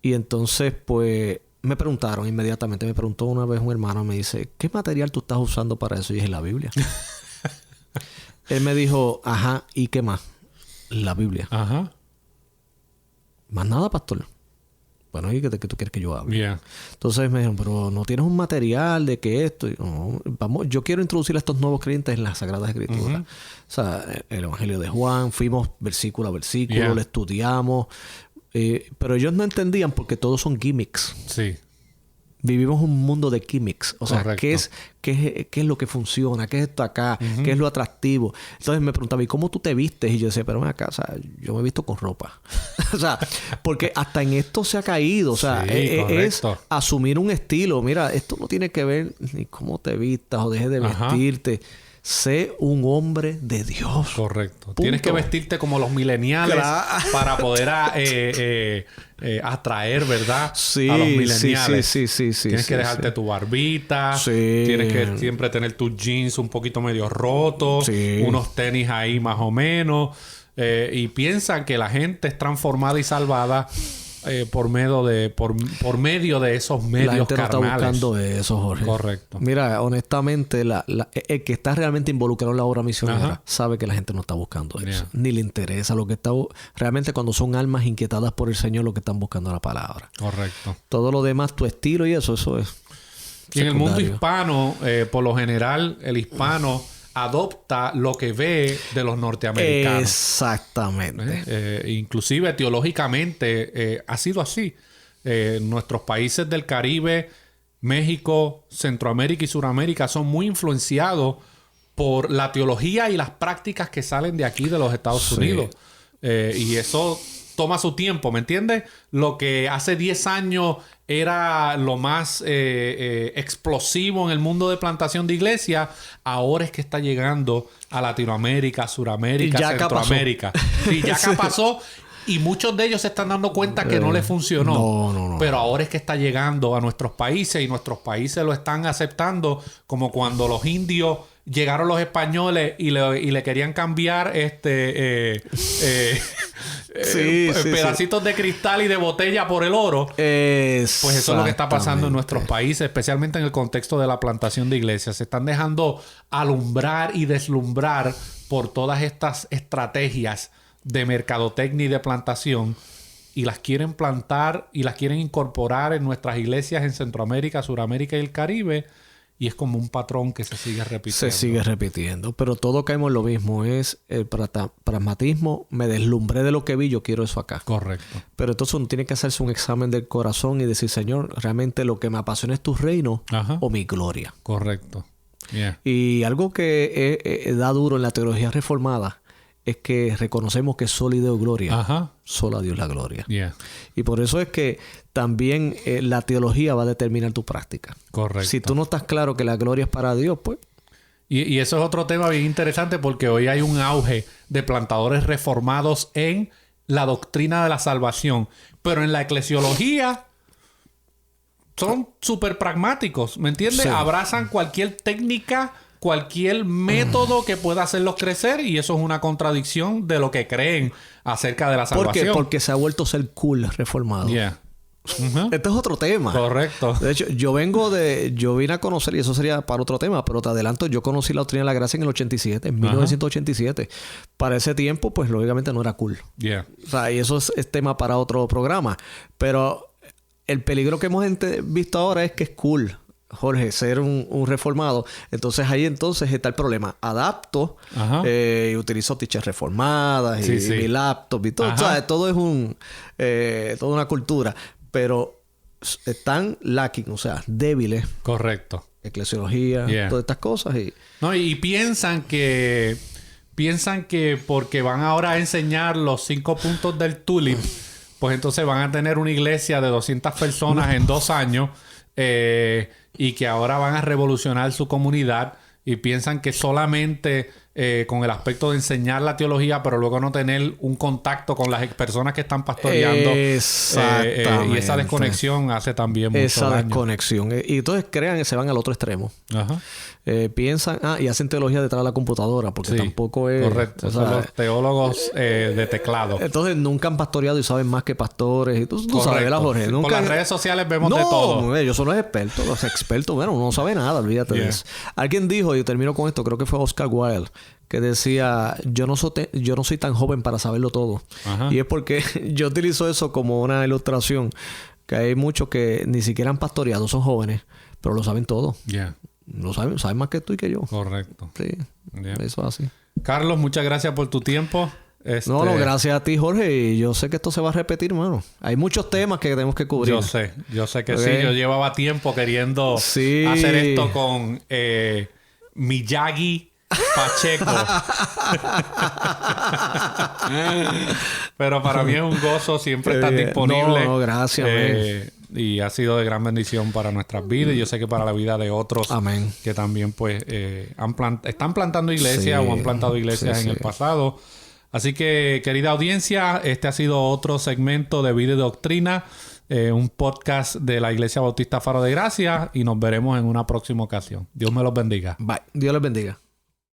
Y entonces pues me preguntaron inmediatamente, me preguntó una vez un hermano, me dice, ¿qué material tú estás usando para eso? Y dije, la Biblia. Él me dijo, ajá, ¿y qué más? La Biblia.
Ajá.
Más nada, pastor. Bueno, ¿y qué tú quieres que yo hable?
Yeah.
Entonces me dijeron, pero no tienes un material de que esto. Y, no, vamos, yo quiero introducir a estos nuevos creyentes en las Sagradas Escrituras. O sea, el Evangelio de Juan, fuimos versículo a versículo, lo estudiamos. Pero ellos no entendían porque todos son gimmicks.
Sí.
Vivimos un mundo de gimmicks. O sea,
Correcto.
¿qué es lo que funciona? ¿Qué es esto acá? ¿Qué es lo atractivo? Entonces me preguntaba, ¿y cómo tú te vistes? Y yo decía, pero ven acá, o sea, yo me he visto con ropa. O sea, porque hasta en esto se ha caído. O sea, es asumir un estilo. Mira, esto no tiene que ver ni cómo te vistas o dejes de vestirte. Sé un hombre de Dios.
Correcto.
Punto.
Tienes que vestirte como los millennials para poder atraer, ¿verdad?
Sí,
a los millennials.
Sí.
Tienes que dejarte tu barbita.
Sí.
Tienes que siempre tener tus jeans un poquito medio rotos.
Sí.
Unos tenis ahí más o menos. Y piensan que la gente es transformada y salvada por medio de esos medios
la gente
carnales.
No está buscando eso, Jorge.
Correcto.
Mira, honestamente, el que está realmente involucrado en la obra misionera sabe que la gente no está buscando eso. Ni le interesa lo que está... Realmente cuando son almas inquietadas por el Señor, lo que están buscando es la palabra.
Correcto.
Todo lo demás, tu estilo y eso es
y en el mundo hispano, por lo general, el hispano adopta lo que ve de los norteamericanos.
Exactamente.
Inclusive teológicamente ha sido así. Nuestros países del Caribe, México, Centroamérica y Suramérica son muy influenciados por la teología y las prácticas que salen de aquí de los Estados Unidos. Y eso toma su tiempo, ¿me entiendes? Lo que hace 10 años era lo más explosivo en el mundo de plantación de iglesia, ahora es que está llegando a Latinoamérica, Suramérica, Centroamérica. Sí, ya acá pasó. Y muchos de ellos se están dando cuenta que no les funcionó.
No.
Pero ahora es que está llegando a nuestros países y nuestros países lo están aceptando, como cuando los indios llegaron los españoles y le querían cambiar pedacitos de cristal y de botella por el oro. Pues eso es lo que está pasando en nuestros países, especialmente en el contexto de la plantación de iglesias. Se están dejando alumbrar y deslumbrar por todas estas estrategias de mercadotecnia y de plantación, y las quieren plantar y las quieren incorporar en nuestras iglesias en Centroamérica, Suramérica y el Caribe. Y es como un patrón que se sigue repitiendo.
Se sigue repitiendo. Pero todo caemos en lo mismo. Es el pragmatismo. Me deslumbré de lo que vi. Yo quiero eso acá.
Correcto.
Pero entonces uno tiene que hacerse un examen del corazón y decir, Señor, realmente lo que me apasiona es tu reino o mi gloria.
Correcto. Yeah.
Y algo que da duro en la teología reformada es que reconocemos que es solo y de gloria. Solo a Dios la gloria.
Yeah.
Y por eso es que también la teología va a determinar tu práctica.
Correcto.
Si tú no estás claro que la gloria es para Dios, pues...
Y eso es otro tema bien interesante, porque hoy hay un auge de plantadores reformados en la doctrina de la salvación. Pero en la eclesiología son súper pragmáticos. ¿Me entiendes?
Sí.
Abrazan cualquier técnica, cualquier método que pueda hacerlos crecer, y eso es una contradicción de lo que creen acerca de la salvación.
¿Por qué? Porque se ha vuelto a ser cool reformado.
Yeah.
Este es otro tema.
Correcto.
De hecho, yo vine a conocer, y eso sería para otro tema, pero te adelanto, yo conocí la doctrina de la gracia en el 87, en 1987. Para ese tiempo, pues lógicamente no era cool.
Yeah.
O sea, y eso es tema para otro programa. Pero el peligro que hemos visto ahora es que es cool, Jorge, ser un reformado. Entonces ahí está el problema. Adapto y utilizo teachers reformadas y mi laptop y todo. O sea, todo es toda una cultura. Pero están lacking, o sea, débiles.
Correcto.
Eclesiología, todas estas cosas.
Y piensan que porque van ahora a enseñar los 5 puntos del tulip, pues entonces van a tener una iglesia de 200 personas en 2 años. Y que ahora van a revolucionar su comunidad, y piensan que solamente con el aspecto de enseñar la teología, pero luego no tener un contacto con las personas que están pastoreando.
Exactamente.
Y esa desconexión hace también mucho daño.
Esa desconexión. Y entonces crean y se van al otro extremo. Piensan... y hacen teología detrás de la computadora, porque tampoco es...
Correcto. Son los teólogos de teclado.
Entonces nunca han pastoreado y saben más que pastores. Y tú sabes, ¿verdad, Jorge?
Por las redes sociales vemos de todo.
No, ellos son los expertos. Los expertos, bueno, uno no sabe nada, olvídate de eso. Alguien dijo, y termino con esto, creo que fue Oscar Wilde, que decía, yo no soy tan joven para saberlo todo. Y es porque yo utilizo eso como una ilustración, que hay muchos que ni siquiera han pastoreado, son jóvenes, pero lo saben todo. Lo saben más que tú y que yo.
Correcto.
Sí, eso es así.
Carlos, muchas gracias por tu tiempo.
No, gracias a ti, Jorge. Y yo sé que esto se va a repetir, hermano. Hay muchos temas que tenemos que cubrir.
Yo sé que sí. Yo llevaba tiempo queriendo hacer esto con Miyagi Pacheco. Pero para mí es un gozo siempre estar disponible.
No, gracias.
Y ha sido de gran bendición para nuestras vidas. Y yo sé que para la vida de otros que también pues están plantando iglesias o han plantado iglesias en el pasado. Así que, querida audiencia, este ha sido otro segmento de Vida y Doctrina, un podcast de la Iglesia Bautista Faro de Gracia, y nos veremos en una próxima ocasión. Dios me los bendiga.
Bye. Dios les bendiga.